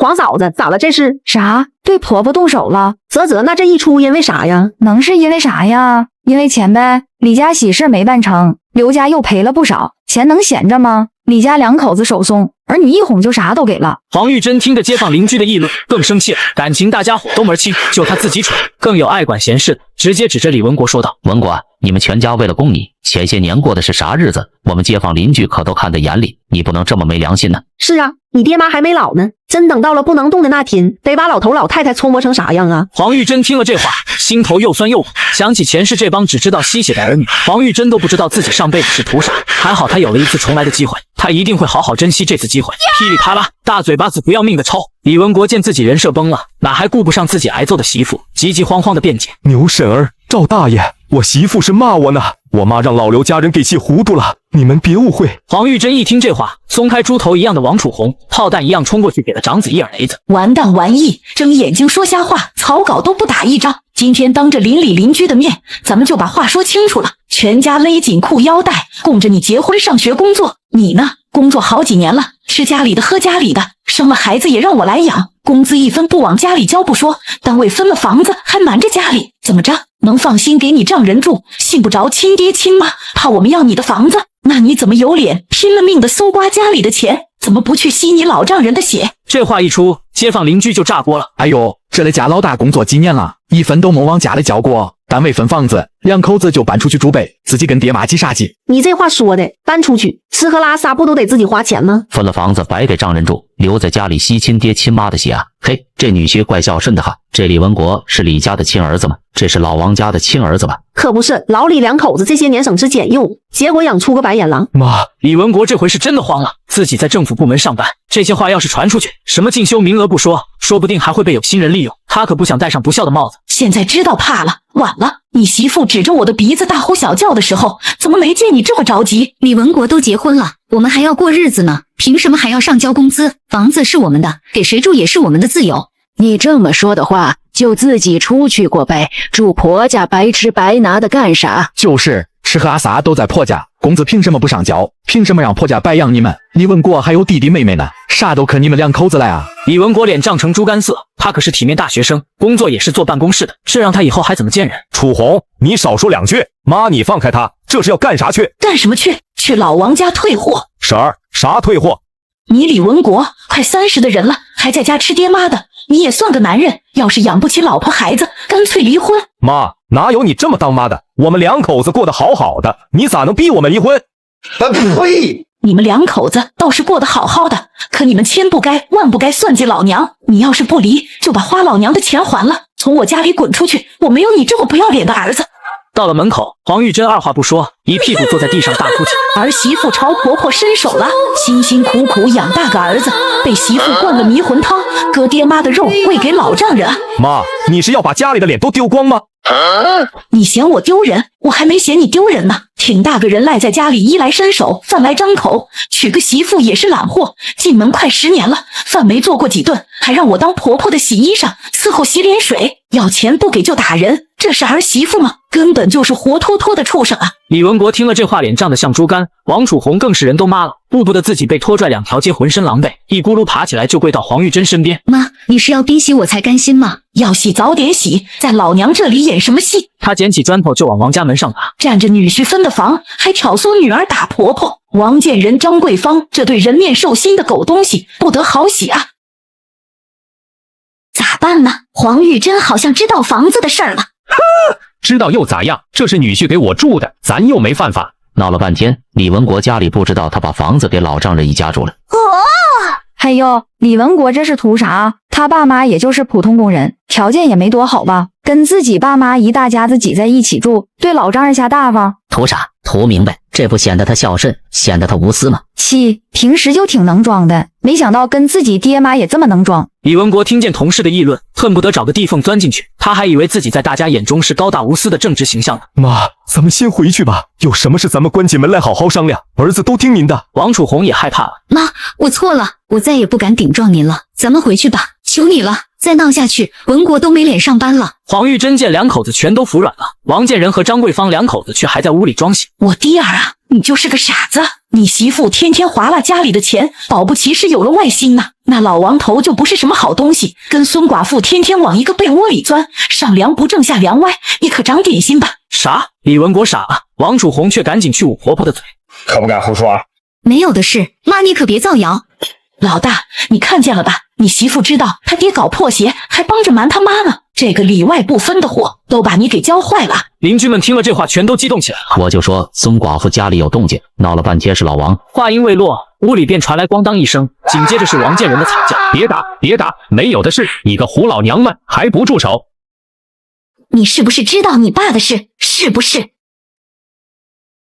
黄嫂子，咋了？这是啥？对婆婆动手了？啧，那这一出因为啥呀？能是因为啥呀？因为钱呗。李家喜事没办成，刘家又赔了不少，钱能闲着吗？李家2口子手松，儿女一哄就啥都给了。黄玉珍听着街坊邻居的议论，更生气了。感情大家伙都门清，就他自己蠢。更有爱管闲事的，直接指着李文国说道：“文国，你们全家为了供你，前些年过的是啥日子？我们街坊邻居可都看在眼里，你不能这么没良心呢。”是啊，你爹妈还没老呢，真等到了不能动的那天，得把老头老太太搓磨成啥样啊？黄玉珍听了这话，心头又酸又苦，想起前世这帮只知道吸血的儿女，黄玉珍都不知道自己上辈子是图啥。还好他有了一次重来的机会，他一定会好好珍惜这次机会。噼里啪啦，大嘴巴子不要命的抽。李文国见自己人设崩了，哪还顾不上自己挨揍的媳妇，急急慌慌的辩解：“牛婶儿，赵大爷，我媳妇是骂我呢，我妈让老刘家人给气糊涂了，你们别误会。”黄玉珍一听这话，松开猪头一样的王楚红，炮弹一样冲过去给了长子一耳雷子。完蛋玩意，睁眼睛说瞎话，草稿都不打一张。今天当着邻里邻居的面，咱们就把话说清楚了，全家勒紧裤腰带，供着你结婚上学工作。你呢，工作好几年了，吃家里的喝家里的，生了孩子也让我来养，工资1分不往家里交不说，单位分了房子还瞒着家里，怎么着能放心给你丈人住？信不着亲爹亲妈，怕我们要你的房子，那你怎么有脸拼了命的搜刮家里的钱？怎么不去吸你老丈人的血？这话一出，街坊邻居就炸锅了。哎呦，这里家老大工作几年了，1分都没往家里交过，单位分房子，2口子就搬出去住呗，自己跟爹妈急啥急？你这话说的，搬出去吃喝拉撒不都得自己花钱吗？分了房子白给丈人住，留在家里吸亲爹亲妈的血啊！嘿，这女婿怪孝顺的哈。这李文国是李家的亲儿子吗？这是老王家的亲儿子吧？可不是，老李2口子这些年省吃俭用，结果养出个白眼狼。妈，李文国这回是真的慌了，自己在政府部门上班，这些话要是传出去，什么进修名额不说，说不定还会被有心人利用，他可不想戴上不孝的帽子。现在知道怕了，晚了。你媳妇指着我的鼻子大呼小叫的时候，怎么没见你这么着急？李文国都结婚了，我们还要过日子呢，凭什么还要上交工资？房子是我们的，给谁住也是我们的自由。你这么说的话，就自己出去过呗，住婆家白吃白拿的干啥？就是吃喝拉撒都在婆家，工资凭什么不上交？凭什么让婆家白养你们？李文国还有弟弟妹妹呢，啥都可你们2口子来啊！李文国脸涨成猪肝色，他可是体面大学生，工作也是坐办公室的，这让他以后还怎么见人？楚红，你少说2句，妈你放开他，这是要干啥去？干什么去？去老王家退货。婶儿，啥退货？你李文国快30的人了，还在家吃爹妈的，你也算个男人，要是养不起老婆孩子，干脆离婚。妈，哪有你这么当妈的？我们2口子过得好好的，你咋能逼我们离婚？呸！你们2口子倒是过得好好的，可你们千不该万不该算计老娘。你要是不离，就把花老娘的钱还了，从我家里滚出去，我没有你这么不要脸的儿子。到了门口，黄玉珍二话不说，一屁股坐在地上大哭起。儿媳妇朝婆婆伸手了，辛辛苦苦养大个儿子，被媳妇灌了迷魂汤，割爹妈的肉喂给老丈人。妈，你是要把家里的脸都丢光吗？你嫌我丢人，我还没嫌你丢人呢。挺大个人赖在家里，衣来伸手，饭来张口，娶个媳妇也是懒货。进门快10年了，饭没做过几顿，还让我当婆婆的洗衣裳，伺候洗脸水，要钱不给就打人，这是儿媳妇吗？根本就是活脱脱的畜生啊！李文国听了这话，脸涨得像猪肝。王楚红更是人都妈了，顾不得自己被拖拽2条街，浑身狼狈，一咕噜爬起来就跪到黄玉珍身边。妈，你是要逼洗我才甘心吗？要洗早点洗，在老娘这里演什么戏？他捡起砖头就往王家门上打，占着女婿分的房，还挑唆女儿打婆婆。王建仁、张桂芳这对人面兽心的狗东西，不得好洗啊！咋办呢？黄玉珍好像知道房子的事儿了。知道又咋样？这是女婿给我住的，咱又没犯法。闹了半天，李文国家里不知道他把房子给老丈人一家住了。还有李文国这是图啥？他爸妈也就是普通工人，条件也没多好吧？跟自己爸妈一大家子挤在一起住，对老丈人瞎大方，图啥？图明白，这不显得他孝顺，显得他无私吗？平时就挺能装的，没想到跟自己爹妈也这么能装。李文国听见同事的议论，恨不得找个地缝钻进去。他还以为自己在大家眼中是高大无私的正直形象呢。妈，咱们先回去吧，有什么事咱们关起门来好好商量，儿子都听您的。王楚红也害怕了。妈，我错了，我再也不敢顶撞您了，咱们回去吧，求你了，再闹下去，文国都没脸上班了。黄玉珍见两口子全都服软了，王建仁和张桂芳两口子却还在屋里装醒。我爹儿啊，你就是个傻子，你媳妇天天划拉家里的钱，保不齐是有了外心呢。那老王头就不是什么好东西，跟孙寡妇天天往一个被窝里钻，上梁不正下梁歪，你可长点心吧。啥？李文国傻了，王楚红却赶紧去捂婆婆的嘴。可不敢胡说啊！没有的事，妈你可别造谣。老大，你看见了吧？你媳妇知道他爹搞破鞋，还帮着瞒他妈呢。这个里外不分的货，都把你给教坏了。邻居们听了这话，全都激动起来了。我就说孙寡妇家里有动静，闹了半天是老王。话音未落，屋里便传来咣当一声，紧接着是王建仁的惨叫：“别打，别打，没有的事！你个胡老娘们，还不住手！”你是不是知道你爸的事？是不是？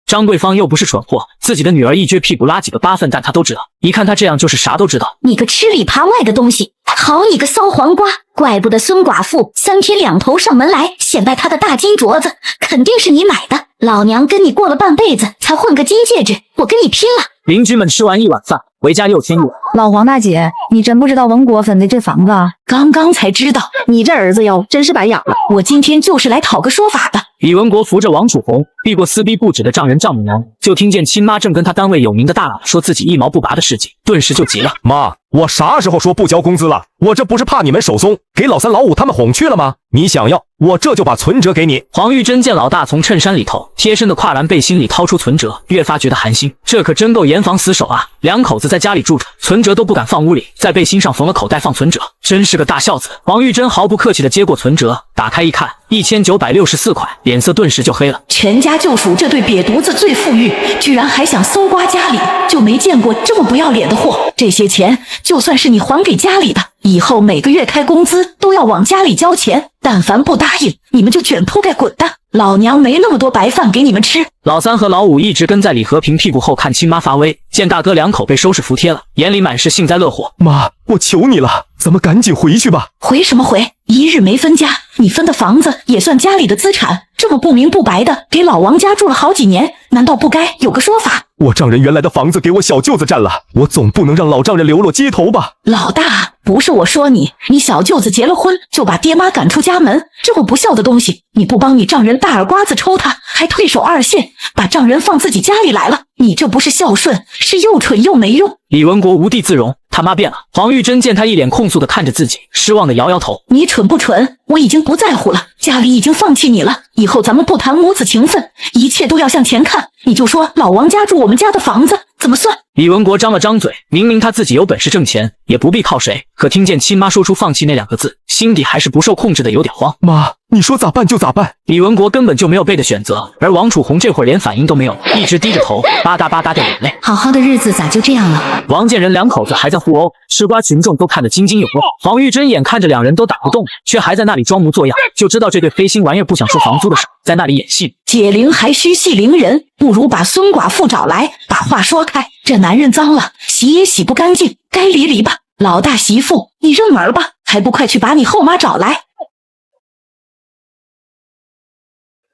张桂芳又不是蠢货，自己的女儿一撅屁股拉几个8分蛋，她都知道。一看她这样，就是啥都知道。你个吃里扒外的东西！好你个骚黄瓜！怪不得孙寡妇3天2头上门来显摆她的大金镯子，肯定是你买的。老娘跟你过了半辈子，才混个金戒指，我跟你拼了！邻居们吃完一碗饭，回家又添一碗。老黄大姐，你真不知道文国分的这房子啊？刚刚才知道，你这儿子哟，真是白养了。我今天就是来讨个说法的。李文国扶着王楚红，避过撕逼不止的丈人丈母娘，就听见亲妈正跟他单位有名的大喇说自己一毛不拔的事情，顿时就急了。妈，我啥时候说不交工资了？我这不是怕你们手松，给老3老5他们哄去了吗？你想要，我这就把存折给你。黄玉珍见老大从衬衫里头贴身的跨栏背心里掏出存折，越发觉得寒心，这可真够严防死守啊！两口子在家里住着，存折都不敢放屋里，在背心上缝了口袋放存折，真是个大孝子。黄玉珍毫不客气地接过存折，打开一看，1964块，脸色顿时就黑了。全家就属这对瘪犊子最富裕，居然还想搜刮家里，就没见过这么不要脸的货。这些钱就算是你还给家里的，以后每个月开工资都要往家里交钱，但凡不答应，你们就卷铺盖滚蛋！老娘没那么多白饭给你们吃。老3和老5一直跟在李和平屁股后看亲妈发威，见大哥两口被收拾服帖了，眼里满是幸灾乐祸。妈，我求你了，咱们赶紧回去吧。回什么回？一日没分家，你分的房子也算家里的资产，这么不明不白的给老王家住了好几年，难道不该有个说法？我丈人原来的房子给我小舅子占了，我总不能让老丈人流落街头吧？老大，不是我说你，你小舅子结了婚就把爹妈赶出家门，这么不孝的东西，你不帮你丈人大耳刮子抽他，还退守2线，把丈人放自己家里来了，你这不是孝顺，是又蠢又没用。李文国无地自容，他妈变了。黄玉珍见他一脸控诉的看着自己，失望的摇摇头。你蠢不蠢？我已经不在乎了，家里已经放弃你了，以后咱们不谈母子情分，一切都要向前看。你就说老王家住我们家的房子怎么算？李文国张了张嘴，明明他自己有本事挣钱，也不必靠谁，可听见亲妈说出放弃那2个字，心底还是不受控制的有点慌。妈，你说咋办就咋办。李文国根本就没有被的选择，而王楚红这会儿连反应都没有，一直低着头，吧嗒吧嗒掉眼泪。好好的日子咋就这样了？王建仁两口子还在互殴，吃瓜群众都看得津津有味。黄玉珍眼看着两人都打不动，却还在那里装模作样，就知道这对黑心玩意儿不想收房租的事，在那里演戏。解铃还须系铃人，不如把孙寡妇找来，把话说开。这男人脏了，洗也洗不干净，该离离吧。老大媳妇，你认门吧，还不快去把你后妈找来。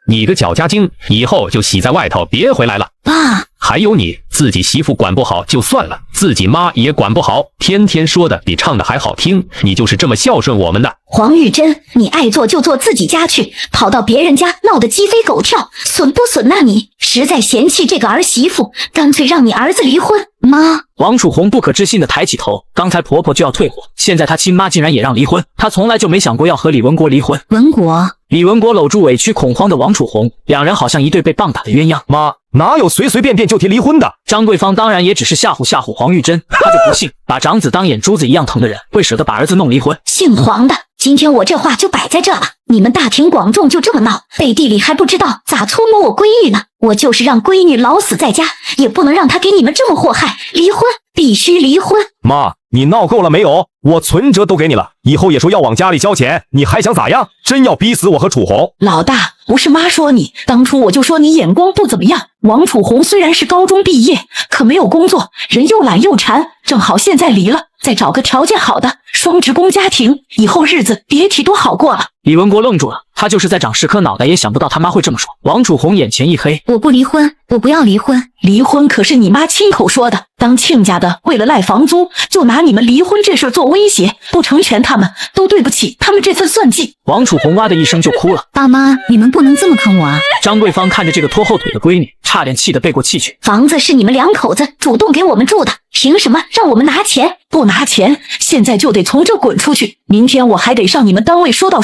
你个小家精，以后就洗在外头，别回来了。爸，还有你自己媳妇管不好就算了，自己妈也管不好，天天说的比唱的还好听，你就是这么孝顺我们的。黄玉珍，你爱做就做自己家去，跑到别人家闹得鸡飞狗跳，损不损呐你？实在嫌弃这个儿媳妇，干脆让你儿子离婚。妈，王楚红不可置信地抬起头，刚才婆婆就要退火，现在她亲妈竟然也让离婚，她从来就没想过要和李文国离婚。文国，李文国搂住委屈恐慌的王楚红，两人好像一对被棒打的鸳鸯。妈，哪有随随便便就提离婚的？张桂芳当然也只是吓唬吓唬黄玉珍，她就不信把长子当眼珠子一样疼的人会舍得把儿子弄离婚。姓黄的，今天我这话就摆在这了，你们大庭广众就这么闹，背地里还不知道咋搓摸我闺女呢。我就是让闺女老死在家，也不能让她给你们这么祸害。离婚，必须离婚。妈，你闹够了没有？我存折都给你了，以后也说要往家里交钱，你还想咋样？真要逼死我和楚红？老大，不是妈说你，当初我就说你眼光不怎么样。王楚红虽然是高中毕业，可没有工作，人又懒又馋，正好现在离了，再找个条件好的双职工家庭，以后日子别提多好过了。李文国愣住了，他就是在长10颗脑袋也想不到他妈会这么说。王楚红眼前一黑，我不离婚，我不要离婚。离婚可是你妈亲口说的，当亲家的为了赖房租，就拿你们离婚这事做威胁，不成全他们，都对不起他们这份算计。王楚红哇的一声就哭了。爸妈，你们不能这么坑我啊！张桂芳看着这个拖后腿的闺女，差点气得背过气去。房子是你们两口子主动给我们住的，凭什么让我们拿钱？不拿钱，现在就得从这滚出去。明天我还得上你们单位说道。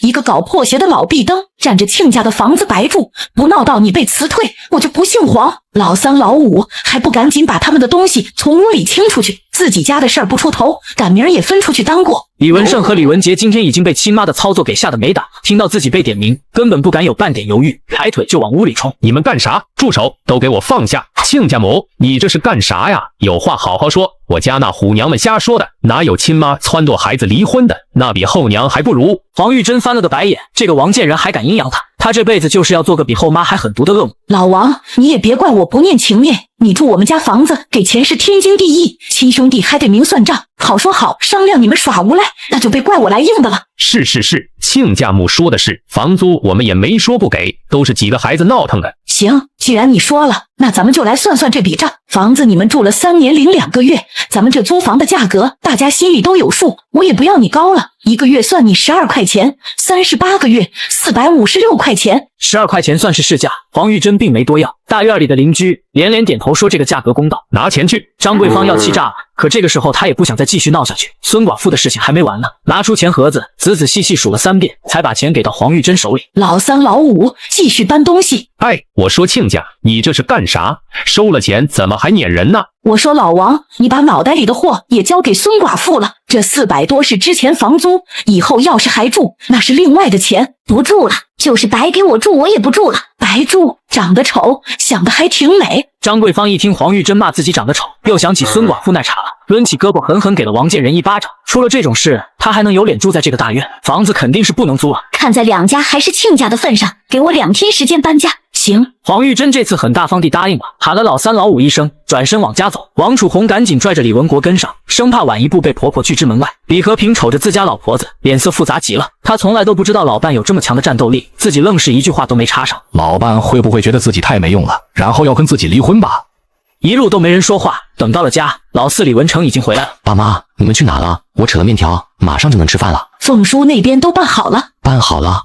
一个搞破鞋的老壁灯，占着亲家的房子白住，不闹到你被辞退，我就不姓黄。老三老五还不赶紧把他们的东西从屋里清出去，自己家的事儿不出头，赶明儿也分出去当过。李文胜和李文杰今天已经被亲妈的操作给吓得没胆，听到自己被点名，根本不敢有半点犹豫，抬腿就往屋里冲。你们干啥？住手！都给我放下！亲家母，你这是干啥呀？有话好好说，我家那虎娘们瞎说的，哪有亲妈撺掇孩子离婚的？那比后娘还不如。黄玉珍翻了个白眼，这个王建仁还敢阴阳他，他这辈子就是要做个比后妈还狠毒的恶魔。老王，你也别怪我不念情面，你住我们家房子给钱是天经地义，亲兄弟还得明算账，好说好商量，你们耍无赖，那就被怪我来硬的了。是，亲家母说的是，房租我们也没说不给，都是几个孩子闹腾的。行，既然你说了，那咱们就来算算这笔账。房子你们住了3年零2个月，咱们这租房的价格大家心里都有数，我也不要你高了，1个月算你12块钱，38个月456块钱。12块钱算是市价，黄玉珍并没多要。大院里的邻居连连点头说这个价格公道，拿钱去。张桂芳要气炸了，可这个时候她也不想再继续闹下去。孙寡妇的事情还没完呢，拿出钱盒子，仔仔细细数了3遍，才把钱给到黄玉珍手里。老三老五继续搬东西。哎，我说亲家，你这是干啥？收了钱怎么还撵人呢？我说老王，你把脑袋里的货也交给孙寡妇了，这400多是之前房租，以后要是还住，那是另外的钱。不住了，就是白给我住，我也不住了。白住，长得丑，想得还挺美。张桂芳一听黄玉珍骂自己长得丑，又想起孙寡妇那茬了，抡起胳膊狠狠给了王建仁一巴掌。出了这种事，他还能有脸住在这个大院？房子肯定是不能租了。看在两家还是亲家的份上，给我2天时间搬家。行，黄玉珍这次很大方地答应了，喊了老三老五一声，转身往家走。王楚红赶紧拽着李文国跟上，生怕晚一步被婆婆拒之门外。李和平瞅着自家老婆子，脸色复杂极了。他从来都不知道老伴有这么强的战斗力，自己愣是一句话都没插上。老伴会不会觉得自己太没用了，然后要跟自己离婚吧？一路都没人说话，等到了家，老四李文成已经回来了。爸妈，你们去哪了？我扯了面条，马上就能吃饭了。凤叔那边都办好了。办好了。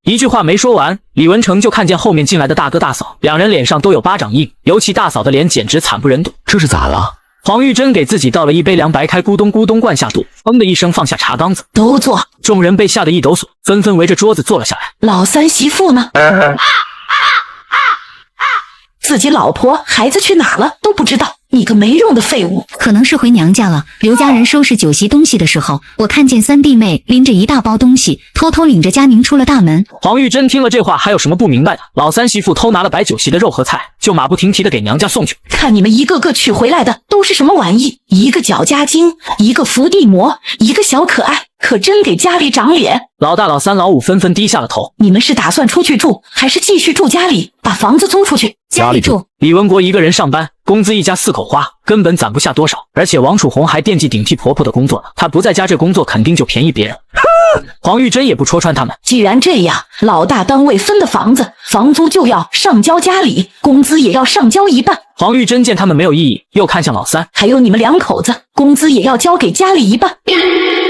一句话没说完，李文成就看见后面进来的大哥大嫂，两人脸上都有巴掌印，尤其大嫂的脸简直惨不忍睹。这是咋了？黄玉珍给自己倒了一杯凉白开，咕咚咕咚灌下肚，砰的一声放下茶缸子。都坐。众人被吓得一抖擞，纷纷围着桌子坐了下来。老三媳妇呢？自己老婆孩子去哪了都不知道，你个没用的废物！可能是回娘家了。刘家人收拾酒席东西的时候，我看见3弟妹拎着一大包东西，偷偷领着佳宁出了大门。黄玉珍听了这话，还有什么不明白的？老三媳妇偷拿了摆酒席的肉和菜，就马不停蹄的给娘家送去。看你们一个个娶回来的都是什么玩意？一个搅家精，一个伏地魔，一个小可爱，可真给家里长脸。老大、老三、老五纷纷低下了头。你们是打算出去住，还是继续住家里，把房子租出去？家里住。李文国一个人上班，工资一家4口花，根本攒不下多少。而且王楚红还惦记顶替婆婆的工作呢，她不在家，这工作肯定就便宜别人。黄玉珍也不戳穿他们。既然这样，老大单位分的房子，房租就要上交家里，工资也要上交一半。黄玉珍见他们没有异议，又看向老三，还有你们两口子，工资也要交给家里一半。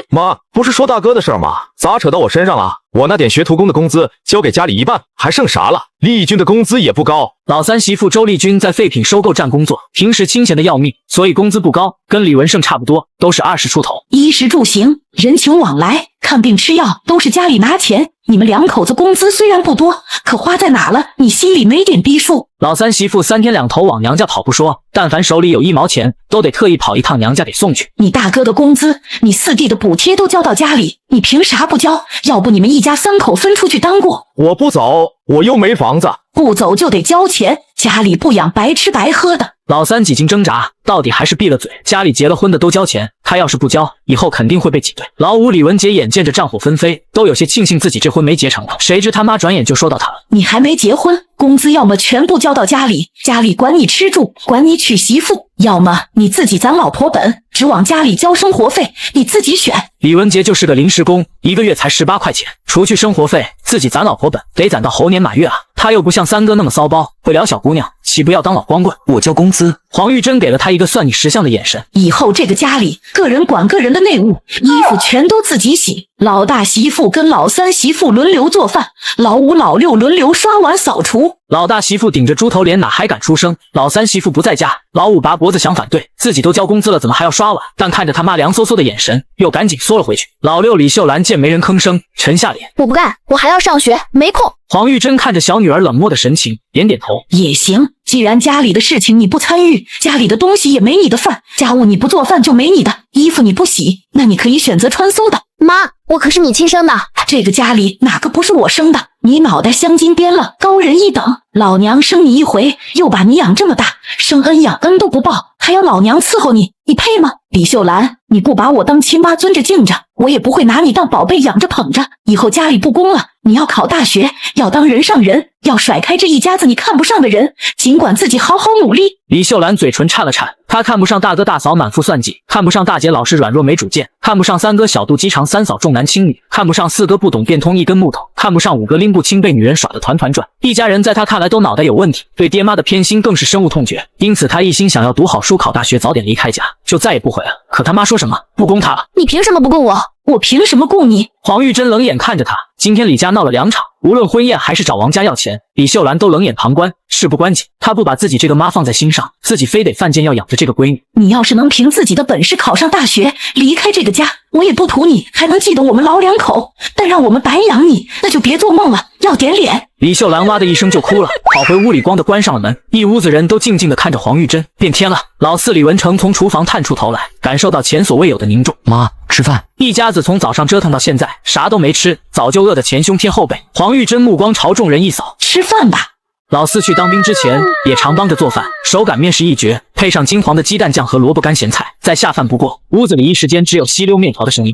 妈，不是说大哥的事儿吗？咋扯到我身上了？我那点学徒工的工资交给家里一半，还剩啥了？丽君的工资也不高。老三媳妇周丽君在废品收购站工作，平时清闲的要命，所以工资不高，跟李文胜差不多，都是20出头。衣食住行、人情往来、看病吃药都是家里拿钱。你们两口子工资虽然不多，可花在哪了，你心里没点逼数。老三媳妇3天2头往娘家跑不说，但凡手里有1毛钱，都得特意跑一趟娘家给送去。你大哥的工资，你4弟的补贴都交到家里，你凭啥不交？要不你们一家3口分出去当过？我不走，我又没房子。不走就得交钱，家里不养白吃白喝的。老三几经挣扎，到底还是闭了嘴。家里结了婚的都交钱，他要是不交，以后肯定会被挤兑。老五李文杰眼见着战火纷飞，都有些庆幸自己这婚没结成了。谁知他妈转眼就说到他了：你还没结婚，工资要么全部交到家里，家里管你吃住，管你娶媳妇；要么你自己攒老婆本，只往家里交生活费，你自己选。李文杰就是个临时工，1个月才18块钱，除去生活费，自己攒老婆本得攒到猴年马月啊！他又不像三哥那么骚包，会撩小姑娘，岂不要当老光棍？我交工资。黄玉珍给了他一个算你识相的眼神。以后这个家里，个人管个人的内务，衣服全都自己洗。老大媳妇跟老三媳妇轮流做饭，老五老六轮流刷碗扫除。老大媳妇顶着猪头脸哪还敢出声？老三媳妇不在家，老五拔脖子想反对，自己都交工资了，怎么还要刷碗？但看着他妈凉飕飕的眼神，又赶紧缩了回去。老六李秀兰见没人吭声，沉下脸，我不干，我还要上学，没空。黄玉珍看着小女儿冷漠的神情，点点头，也行。既然家里的事情你不参与，家里的东西也没你的份，家务你不做饭就没你的，衣服你不洗，那你可以选择穿馊的。妈，我可是你亲生的，这个家里哪个不是我生的？你脑袋镶金边了，高人一等。老娘生你一回，又把你养这么大，生恩养恩都不报，还要老娘伺候你，你配吗？李秀兰，你不把我当亲妈尊着敬着，我也不会拿你当宝贝养着捧着。以后家里不公了，你要考大学，要当人上人，要甩开这一家子你看不上的人，尽管自己好好努力。李秀兰嘴唇颤了颤，她看不上大哥大嫂满腹算计，看不上大姐老是软弱没主见，看不上三哥小肚鸡肠，三嫂重男轻女，看不上四哥不懂变通一根木头，看不上五哥拎不清被女人耍得团团转。一家人在她看来都脑袋有问题，对爹妈的偏心更是深恶痛绝，因此她一心想要读好书考大学，早点离开家，就再也不回来了。可他妈说什么不供她了？你凭什么不供我？我凭什么供你？黄玉珍冷眼看着他。今天李家闹了2场，无论婚宴还是找王家要钱，李秀兰都冷眼旁观，事不关己。她不把自己这个妈放在心上，自己非得犯贱要养着这个闺女。你要是能凭自己的本事考上大学，离开这个家，我也不图你还能记得我们老两口，但让我们白养你，那就别做梦了，要点脸。李秀兰哇的一声就哭了，跑回屋里光的关上了门，一屋子人都静静的看着黄玉珍。变天了，老四李文成从厨房探出头来，感受到前所未有的凝重。妈，吃饭。一家子从早上折腾到现在，啥都没吃，早就饿得前胸贴后背。黄玉珍目光朝众人一扫，吃饭吧。老四去当兵之前也常帮着做饭，手擀面食一绝，配上金黄的鸡蛋酱和萝卜干咸菜，再下饭不过。屋子里一时间只有吸溜面条的声音。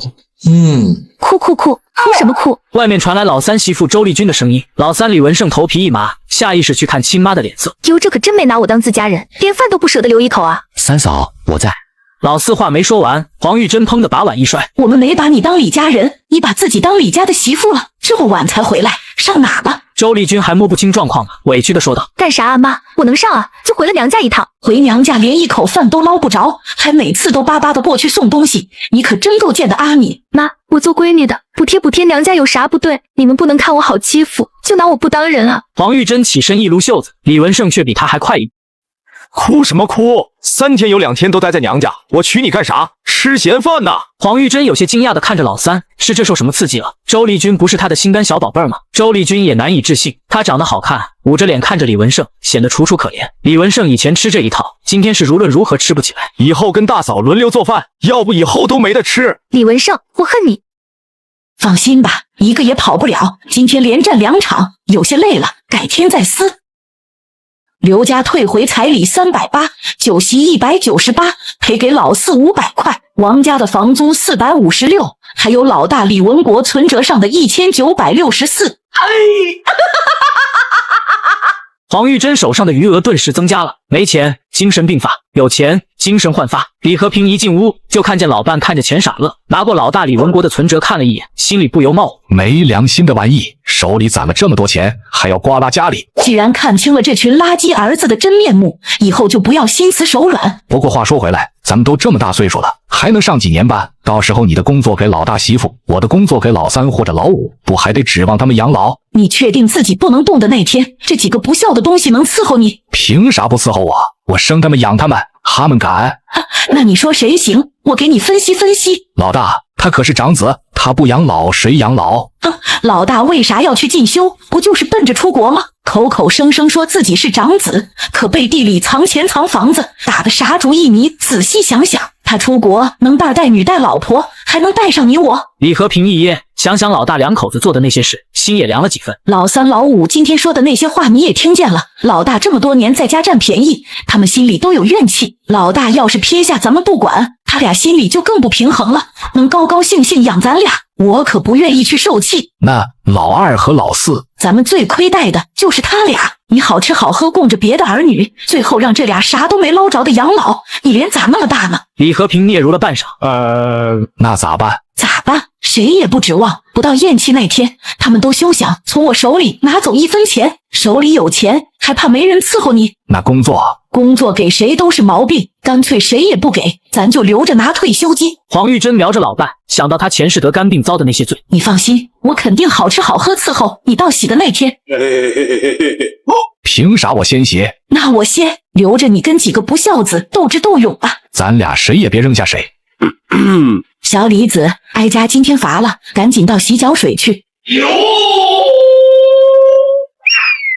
哭什么哭？外面传来老三媳妇周丽君的声音。老三李文胜头皮一麻，下意识去看亲妈的脸色。哟，这可真没拿我当自家人，连饭都不舍得留一口啊！三嫂，我在。老四话没说完，黄玉珍砰的把碗一摔。我们没把你当李家人，你把自己当李家的媳妇了，这么晚才回来，上哪了？周丽君还摸不清状况呢，委屈的说道：干啥啊妈，我能上啊，就回了娘家一趟。回娘家连一口饭都捞不着，还每次都巴巴的过去送东西，你可真够贱的啊你！妈，我做闺女的，补贴娘家有啥不对？你们不能看我好欺负，就拿我不当人啊！黄玉珍起身一撸袖子，李文胜却比他还快一步。哭什么哭？3天有2天都待在娘家，我娶你干啥？吃闲饭呐！黄玉珍有些惊讶地看着老三，是这受什么刺激了？周丽君不是他的心肝小宝贝儿吗？周丽君也难以置信，她长得好看，捂着脸看着李文胜，显得楚楚可怜。李文胜以前吃这一套，今天是无论如何吃不起来。以后跟大嫂轮流做饭，要不以后都没得吃。李文胜，我恨你！放心吧，一个也跑不了。今天连战2场，有些累了，改天再撕。刘家退回彩礼380，酒席198，赔给老四500块。王家的房租456，还有老大李文国存折上的1964。黄玉珍手上的余额顿时增加了，没钱精神病发，有钱精神焕发。李和平一进屋就看见老伴看着钱傻乐，拿过老大李文国的存折看了一眼，心里不由冒火。没良心的玩意，手里攒了这么多钱，还要刮拉家里。既然看清了这群垃圾儿子的真面目，以后就不要心慈手软。不过话说回来，咱们都这么大岁数了，还能上几年班？到时候你的工作给老大媳妇，我的工作给老三或者老五，不还得指望他们养老？你确定自己不能动的那天，这几个不孝的东西能伺候你？凭啥不伺候我？我生他们养他们，他们敢？那你说谁行？我给你分析分析。老大，他可是长子，他不养老谁养老？老大为啥要去进修？不就是奔着出国吗？口口声声说自己是长子，可背地里藏钱藏房子，打的啥主意？你仔细想想，他出国能大带女带老婆，还能带上你我。李和平一噎，想想老大两口子做的那些事，心也凉了几分。老三老五今天说的那些话你也听见了，老大这么多年在家占便宜，他们心里都有怨气。老大要是撇下咱们不管，他俩心里就更不平衡了，能高高兴兴养咱俩，我可不愿意去受气。那老二和老四，咱们最亏待的就是他俩。你好吃好喝供着别的儿女，最后让这俩啥都没捞着的养老，你脸咋那么大呢？李和平嗫嚅了半晌，那咋办？咋办？谁也不指望，不到咽气那天，他们都休想从我手里拿走一分钱。手里有钱，还怕没人伺候你？那工作给谁都是毛病，干脆谁也不给，咱就留着拿退休金。黄玉珍瞄着老伴，想到他前世得肝病遭的那些罪，你放心，我肯定好吃好喝伺候你到喜的那天。凭啥我先写？那我先留着你跟几个不孝子斗智斗勇吧。咱俩谁也别扔下谁。小李子，哀家今天乏了，赶紧到洗脚水去。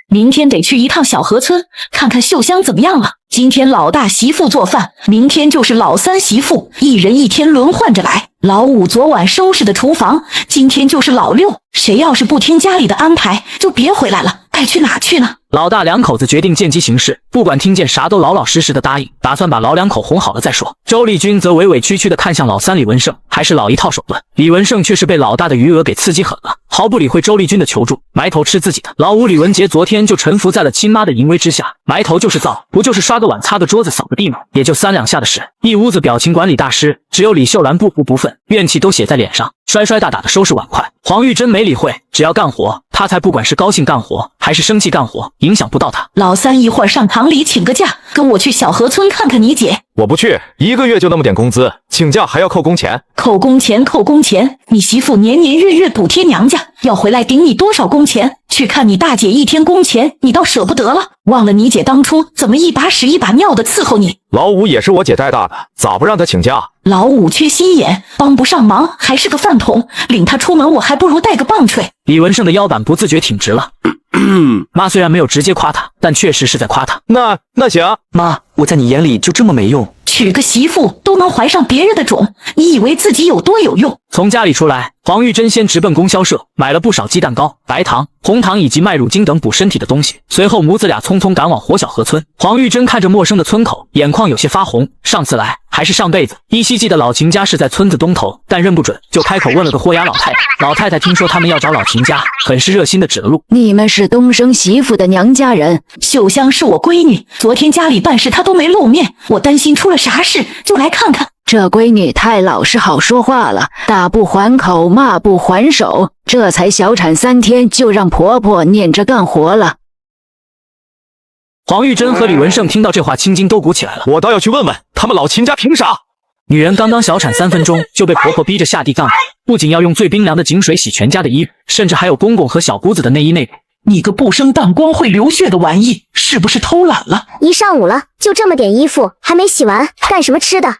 明天得去一趟小河村，看看秀香怎么样了。今天老大媳妇做饭，明天就是老三媳妇，一人一天轮换着来。老五昨晚收拾的厨房，今天就是老六。谁要是不听家里的安排，就别回来了，该去哪去呢？老大两口子决定见机行事，不管听见啥都老老实实的答应，打算把老两口哄好了再说。周丽君则委委屈屈的看向老三李文胜，还是老一套手段。李文胜却是被老大的余额给刺激狠了，毫不理会周丽君的求助，埋头吃自己的。老五李文杰昨天就臣服在了亲妈的淫威之下，埋头就是造，不就是刷个碗擦个桌子扫个地吗？也就3两下的事。一屋子表情管理大师，只有李秀兰不服不忿，怨气都写在脸上，摔摔打打的收拾碗筷。黄玉珍没理会，只要干活，他才不管是高兴干活还是生气干活，影响不到他。老三一会儿上堂里请个假，跟我去小河村看看你姐。我不去，1个月就那么点工资，请假还要扣工钱。扣工钱，你媳妇年年月月补贴娘家，要回来顶你多少工钱？去看你大姐1天工钱，你倒舍不得了，忘了你姐当初怎么一把屎一把尿的伺候你。老五也是我姐带大的，咋不让他请假？老五缺心眼，帮不上忙，还是个饭桶，领他出门我还不如带个棒槌。李文胜的腰板不自觉挺直了。妈虽然没有直接夸他，但确实是在夸他。那行，妈，我在你眼里就这么没用？娶个媳妇都能怀上别人的种，你以为自己有多有用？从家里出来，黄玉珍先直奔供销社，买了不少鸡蛋糕、白糖、红糖以及麦乳精等补身体的东西。随后母子俩匆匆赶往活小河村。黄玉珍看着陌生的村口，眼眶有些发红。上次来还是上辈子，依稀记得老秦家是在村子东头，但认不准，就开口问了个豁牙老太太。老太太听说他们要找老秦家，很是热心的指了路。你们是东升媳妇的娘家人？秀香是我闺女，昨天家里办事她都没露面，我担心出了啥事，就来看看。这闺女太老实好说话了，打不还口，骂不还手，这才小产3天就让婆婆撵着干活了。黄玉珍和李文胜听到这话，青筋都鼓起来了。我倒要去问问他们老秦家凭啥？女人刚刚小产3分钟就被婆婆逼着下地干活，不仅要用最冰凉的井水洗全家的衣服，甚至还有公公和小姑子的内衣内裤。你个不生蛋光会流血的玩意，是不是偷懒了？一上午了，就这么点衣服还没洗完，干什么吃的？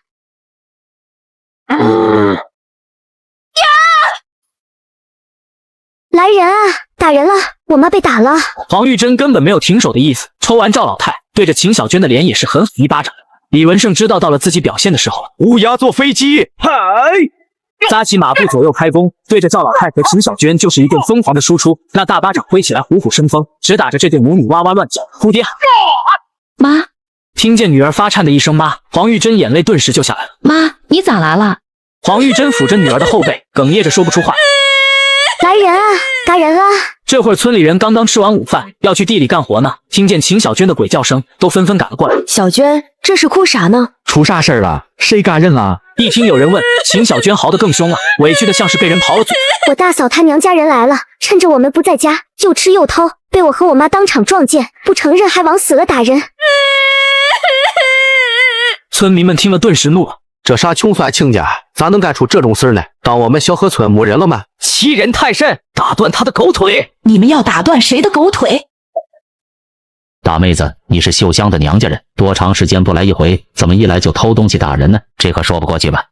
来人啊！打人了，我妈被打了。黄玉珍根本没有停手的意思，抽完赵老太，对着秦小娟的脸也是狠狠一巴掌。李文胜知道到了自己表现的时候了，乌鸦坐飞机，嗨！扎起马步左右开弓，对着赵老太和秦小娟就是一顿疯狂的输出。那大巴掌挥起来虎虎生风，直打着这对母女哇哇乱叫。哭爹！妈！听见女儿发颤的一声妈，黄玉珍眼泪顿时就下来了。妈，你咋来了？黄玉珍抚着女儿的后背，哽咽着说不出话。来人啊，来人啊！这会儿村里人刚刚吃完午饭，要去地里干活呢，听见秦小娟的鬼叫声，都纷纷赶了过来。小娟，这是哭啥呢？出啥事儿了？谁赶人了？一听有人问，秦小娟嚎得更凶了，委屈的像是被人刨了嘴。我大嫂她娘家人来了，趁着我们不在家，又吃又偷，被我和我妈当场撞见，不承认还往死了打人。村民们听了顿时怒了。这啥穷酸亲家，咋能干出这种事呢？当我们小河村没人了吗？欺人太甚，打断他的狗腿！你们要打断谁的狗腿？大妹子，你是秀香的娘家人，多长时间不来一回，怎么一来就偷东西打人呢？这可说不过去吧？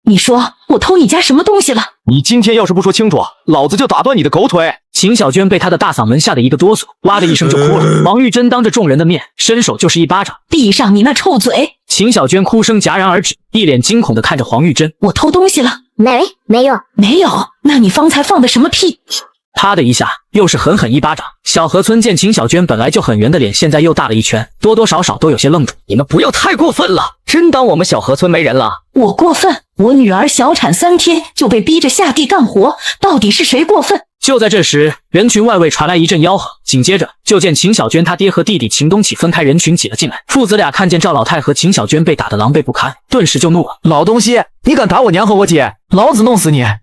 你说我偷你家什么东西了？你今天要是不说清楚，老子就打断你的狗腿！秦小娟被他的大嗓门吓得一个哆嗦，哇的一声就哭了。王玉珍当着众人的面伸手就是一巴掌，闭上你那臭嘴！秦小娟哭声戛然而止，一脸惊恐地看着黄玉珍。我偷东西了？没有。那你方才放的什么屁？啪的一下，又是狠狠一巴掌。小河村见秦小娟本来就很圆的脸，现在又大了一圈，多多少少都有些愣住。你们不要太过分了，真当我们小河村没人了？我过分？我女儿小产3天就被逼着下地干活，到底是谁过分？就在这时，人群外围传来一阵吆喝，紧接着就见秦小娟她爹和弟弟秦东启分开人群挤了进来。父子俩看见赵老太和秦小娟被打得狼狈不堪，顿时就怒了：老东西，你敢打我娘和我姐，老子弄死你！嗨！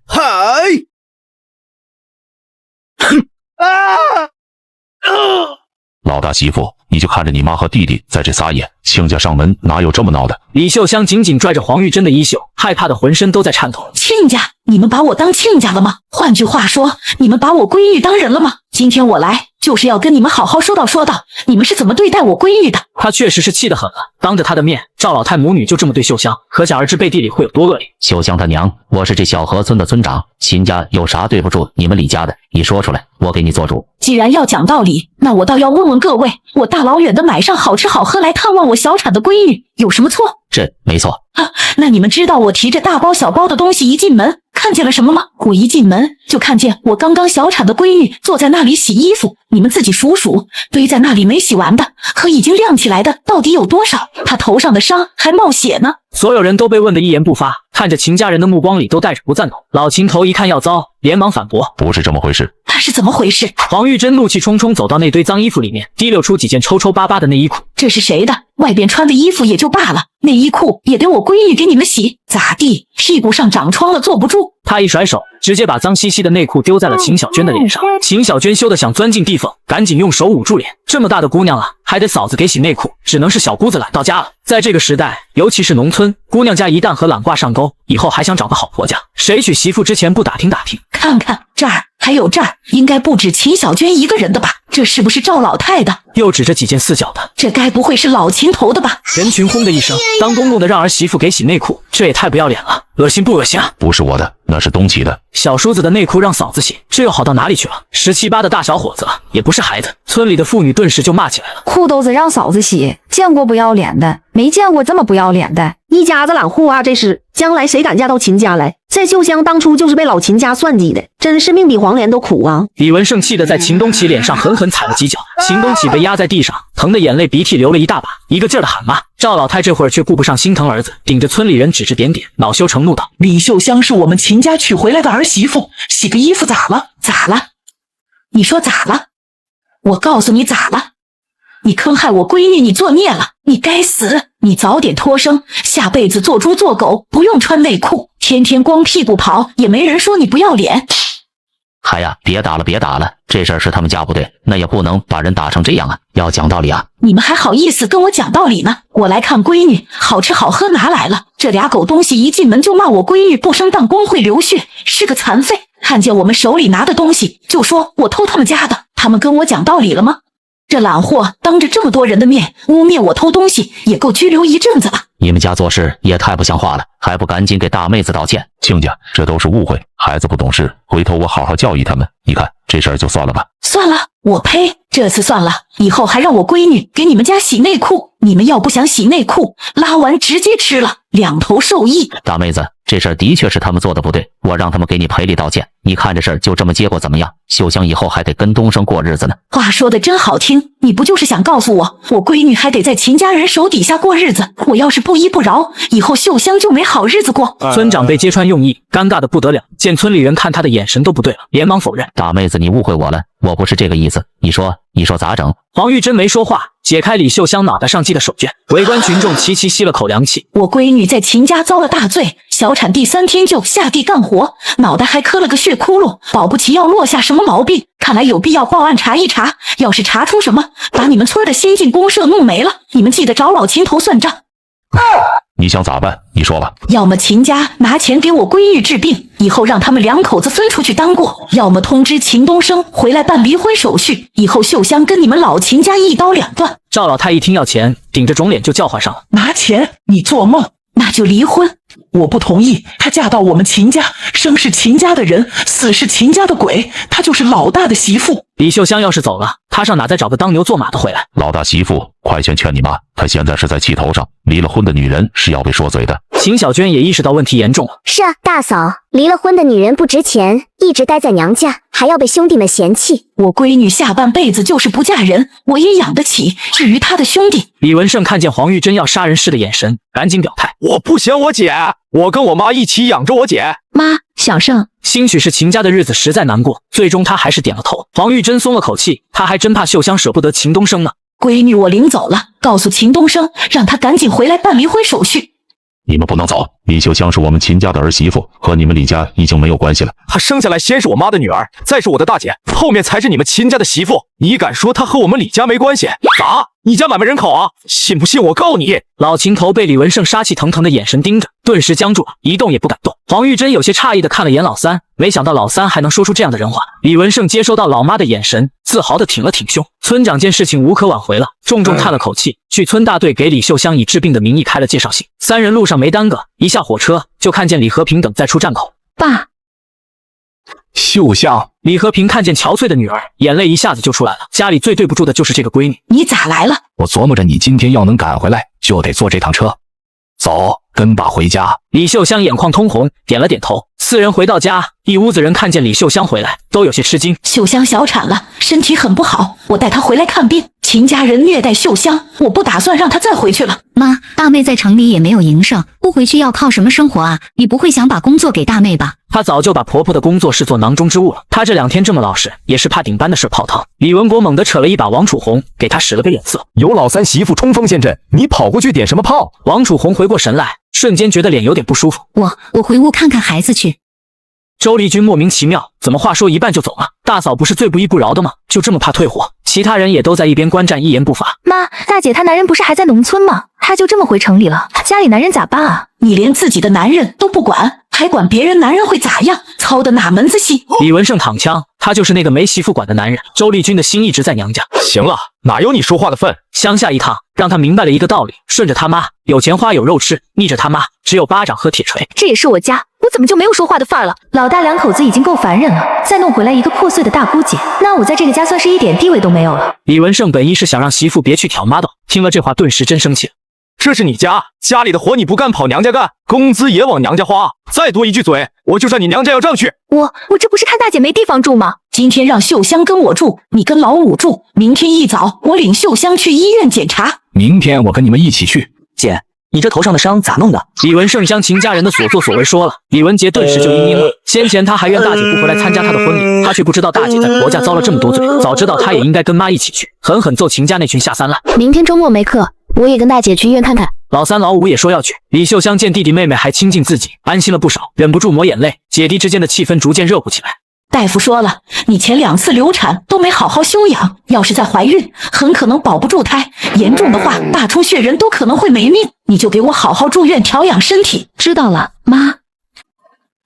老大媳妇，你就看着你妈和弟弟在这撒野，亲家上门哪有这么闹的？李秀香紧紧拽着黄玉珍的衣袖，害怕的浑身都在颤抖。亲家，你们把我当亲家了吗？换句话说，你们把我闺女当人了吗？今天我来就是要跟你们好好说道说道，你们是怎么对待我闺女的。他确实是气得很了，当着他的面，赵老太母女就这么对秀香，可想而知背地里会有多恶劣。秀香她娘，我是这小河村的村长，秦家有啥对不住你们李家的，你说出来，我给你做主。既然要讲道理，那我倒要问问各位，我大老远的买上好吃好喝来探望我小产的闺女，有什么错？这没错啊。那你们知道我提着大包小包的东西一进门看见了什么吗？我一进门就看见我刚刚小产的闺女坐在那里洗衣服，你们自己数数，堆在那里没洗完的和已经晾起来的到底有多少？她头上的伤还冒血呢。所有人都被问得一言不发，看着秦家人的目光里都带着不赞同。老秦头一看要糟，连忙反驳：不是这么回事。那是怎么回事？黄玉珍怒气冲冲走到那堆脏衣服里面，提溜出几件抽抽巴巴的内衣裤。这是谁的？外边穿的衣服也就罢了，内衣裤也得我闺女给你们洗，咋地？屁股上长疮了坐不住。他一甩手，直接把脏兮兮的内裤丢在了秦小娟的脸上。秦小娟羞得想钻进地缝，赶紧用手捂住脸。这么大的姑娘了，还得嫂子给洗内裤，只能是小姑子懒到家了。在这个时代，尤其是农村，姑娘家一旦和懒挂上钩，以后还想找个好婆家，谁娶媳妇之前不打听打听？看看这儿，还有这儿，应该不止秦小娟一个人的吧？这是不是赵老太的？又指着几件四角的，这该不会是老秦头的吧？人群轰的一声，当公公的让儿媳妇给洗内裤，这也太不要脸了，恶心不恶心啊？不是我的，那是东启的。小叔子的内裤让嫂子洗，这又好到哪里去了？17、8的大小伙子了，也不是孩子。村里的妇女顿时就骂起来了：裤兜子让嫂子洗，见过不要脸的，没见过这么不要脸的。一家子懒货啊！这是将来谁敢嫁到秦家来？这秀香当初就是被老秦家算计的，真是命比黄连都苦啊！李文胜气得在秦东启脸上狠狠踩了几脚，秦东启被压在地上，疼得眼泪鼻涕流了一大把，一个劲儿的喊骂。赵老太这会儿却顾不上心疼儿子，顶着村里人指指点点，恼羞成怒道：李秀香是我们秦家娶回来的儿媳妇，洗个衣服咋了？咋了？你说咋了？我告诉你咋了？你坑害我闺女，你作孽了，你该死！你早点脱生，下辈子做猪做狗，不用穿内裤，天天光屁股跑，也没人说你不要脸。嗨呀，别打了，别打了，这事儿是他们家不对，那也不能把人打成这样啊，要讲道理啊。你们还好意思跟我讲道理呢？我来看闺女，好吃好喝拿来了，这俩狗东西一进门就骂我闺女不生当光会流血，是个残废。看见我们手里拿的东西，就说我偷他们家的，他们跟我讲道理了吗？这懒货当着这么多人的面污蔑我偷东西，也够拘留一阵子了。你们家做事也太不像话了，还不赶紧给大妹子道歉？亲家，这都是误会，孩子不懂事，回头我好好教育他们。你看这事儿就算了吧。算了，我呸！这次算了，以后还让我闺女给你们家洗内裤，你们要不想洗内裤，拉完直接吃了。两头受益。大妹子，这事儿的确是他们做的不对，我让他们给你赔礼道歉。你看这事儿就这么结果怎么样？秀香以后还得跟东升过日子呢。话说的真好听，你不就是想告诉我，我闺女还得在秦家人手底下过日子？我要是不依不饶，以后秀香就没好日子过。村长被揭穿用意，尴尬的不得了。见村里人看他的眼神都不对了，连忙否认。大妹子，你误会我了，我不是这个意思。你说咋整？黄玉珍没说话，解开李秀香脑袋上系的手绢。围观群众齐齐吸了口凉气。我闺女在秦家遭了大罪，小产第3天就下地干活，脑袋还磕了个血窟窿，保不齐要落下什么毛病。看来有必要报案查一查，要是查出什么，把你们村的先进公社弄没了，你们记得找老秦头算账。你想咋办？你说吧。要么秦家拿钱给我闺女治病，以后让他们2口子分出去当过；要么通知秦东升回来办离婚手续，以后秀香跟你们老秦家一刀两断。赵老太一听要钱，顶着肿脸就叫唤上了：拿钱？你做梦！那就离婚。我不同意，她嫁到我们秦家，生是秦家的人，死是秦家的鬼，她就是老大的媳妇。李秀香要是走了，她上哪再找个当牛做马的回来？老大媳妇，快劝劝你妈，她现在是在气头上，离了婚的女人是要被说嘴的。秦小娟也意识到问题严重了。是啊，大嫂，离了婚的女人不值钱，一直待在娘家，还要被兄弟们嫌弃。我闺女下半辈子就是不嫁人，我也养得起。至于她的兄弟，李文胜看见黄玉珍要杀人似的眼神，赶紧表态：我不嫌我姐，我跟我妈一起养着我姐。妈，小胜。兴许是秦家的日子实在难过，最终他还是点了头。黄玉珍松了口气，他还真怕秀香舍不得秦东升呢。闺女我领走了，告诉秦东升，让他赶紧回来办离婚手续。你们不能走，李秀香是我们秦家的儿媳妇，和你们李家已经没有关系了。她生下来先是我妈的女儿，再是我的大姐，后面才是你们秦家的媳妇。你敢说她和我们李家没关系？咋？你家买卖人口啊？信不信我告你？老秦头被李文胜杀气腾腾的眼神盯着，顿时僵住了，一动也不敢动。黄玉珍有些诧异的看了眼老三，没想到老三还能说出这样的人话。李文胜接收到老妈的眼神，自豪的挺了挺胸。村长见事情无可挽回了，重重叹了口气，去村大队给李秀香以治病的名义开了介绍信。三人路上没耽搁，一下火车就看见李和平等在出站口。爸，秀香。李和平看见憔悴的女儿，眼泪一下子就出来了。家里最对不住的就是这个闺女。你咋来了？我琢磨着你今天要能赶回来，就得坐这趟车。走，跟爸回家。李秀香眼眶通红，点了点头。4人回到家，一屋子人看见李秀香回来，都有些吃惊。秀香小产了，身体很不好，我带她回来看病。秦家人虐待秀香，我不打算让她再回去了。妈，大妹在城里也没有营生，不回去要靠什么生活啊？你不会想把工作给大妹吧？她早就把婆婆的工作视作囊中之物了。她这2天这么老实，也是怕顶班的事泡汤。李文国猛地扯了一把王楚红，给他使了个眼色。有老三媳妇冲锋陷阵，你跑过去点什么炮？王楚红回过神来，瞬间觉得脸有点不舒服。我回屋看看孩子去。周丽君莫名其妙，怎么话说一半就走了？大嫂不是最不依不饶的吗？就这么怕退火？其他人也都在一边观战，一言不发。妈，大姐她男人不是还在农村吗？她就这么回城里了，家里男人咋办啊？你连自己的男人都不管，还管别人男人会咋样？操的哪门子心？李文胜躺枪，他就是那个没媳妇管的男人。周丽君的心一直在娘家。行了，哪有你说话的份？乡下一趟，让他明白了一个道理：顺着他妈，有钱花有肉吃；逆着他妈，只有巴掌和铁锤。这也是我家，我怎么就没有说话的份儿了？老大2口子已经够烦人了，再弄回来一个破碎的大姑姐，那我在这个家算是一点地位都没有了。李文胜本意是想让媳妇别去挑妈斗，听了这话，顿时真生气了。这是你家，家里的活你不干，跑娘家干，工资也往娘家花。再多一句嘴，我就上你娘家要账去。我这不是看大姐没地方住吗？今天让秀香跟我住，你跟老五住。明天一早我领秀香去医院检查。明天我跟你们一起去。姐，你这头上的伤咋弄的？李文胜将秦家人的所作所为说了，李文杰顿时就阴了。先前他还怨大姐不回来参加他的婚礼，他却不知道大姐在婆家遭了这么多罪。早知道他也应该跟妈一起去，狠狠揍秦家那群下三滥。明天周末没课，我也跟大姐去医院看看。老三老五也说要去。李秀香见弟弟妹妹还亲近自己，安心了不少，忍不住抹眼泪。姐弟之间的气氛逐渐热乎起来。大夫说了，你前2次流产都没好好休养，要是再怀孕，很可能保不住胎，严重的话，大出血人都可能会没命。你就给我好好住院调养身体。知道了，妈。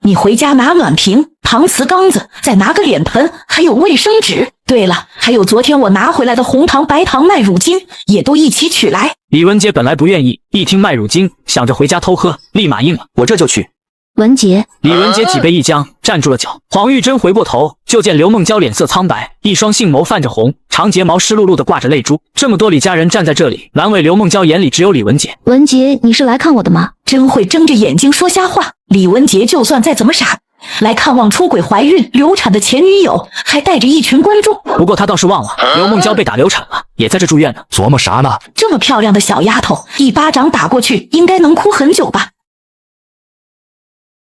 你回家拿暖瓶、搪瓷缸子，再拿个脸盆，还有卫生纸。对了，还有昨天我拿回来的红糖、白糖、麦乳精，也都一起取来。李文杰本来不愿意，一听麦乳精，想着回家偷喝，立马应了，我这就去。文杰。李文杰脊背一僵，站住了脚。黄玉珍回过头，就见刘梦娇脸色苍白，一双杏眸泛着红，长睫毛湿漉漉的挂着泪珠。这么多李家人站在这里，阑尾刘梦娇眼里只有李文杰。文杰，你是来看我的吗？真会睁着眼睛说瞎话。李文杰就算再怎么傻，来看望出轨怀孕流产的前女友，还带着一群观众。不过他倒是忘了，刘梦娇被打流产了，也在这住院呢。琢磨啥呢？这么漂亮的小丫头，一巴掌打过去，应该能哭很久吧？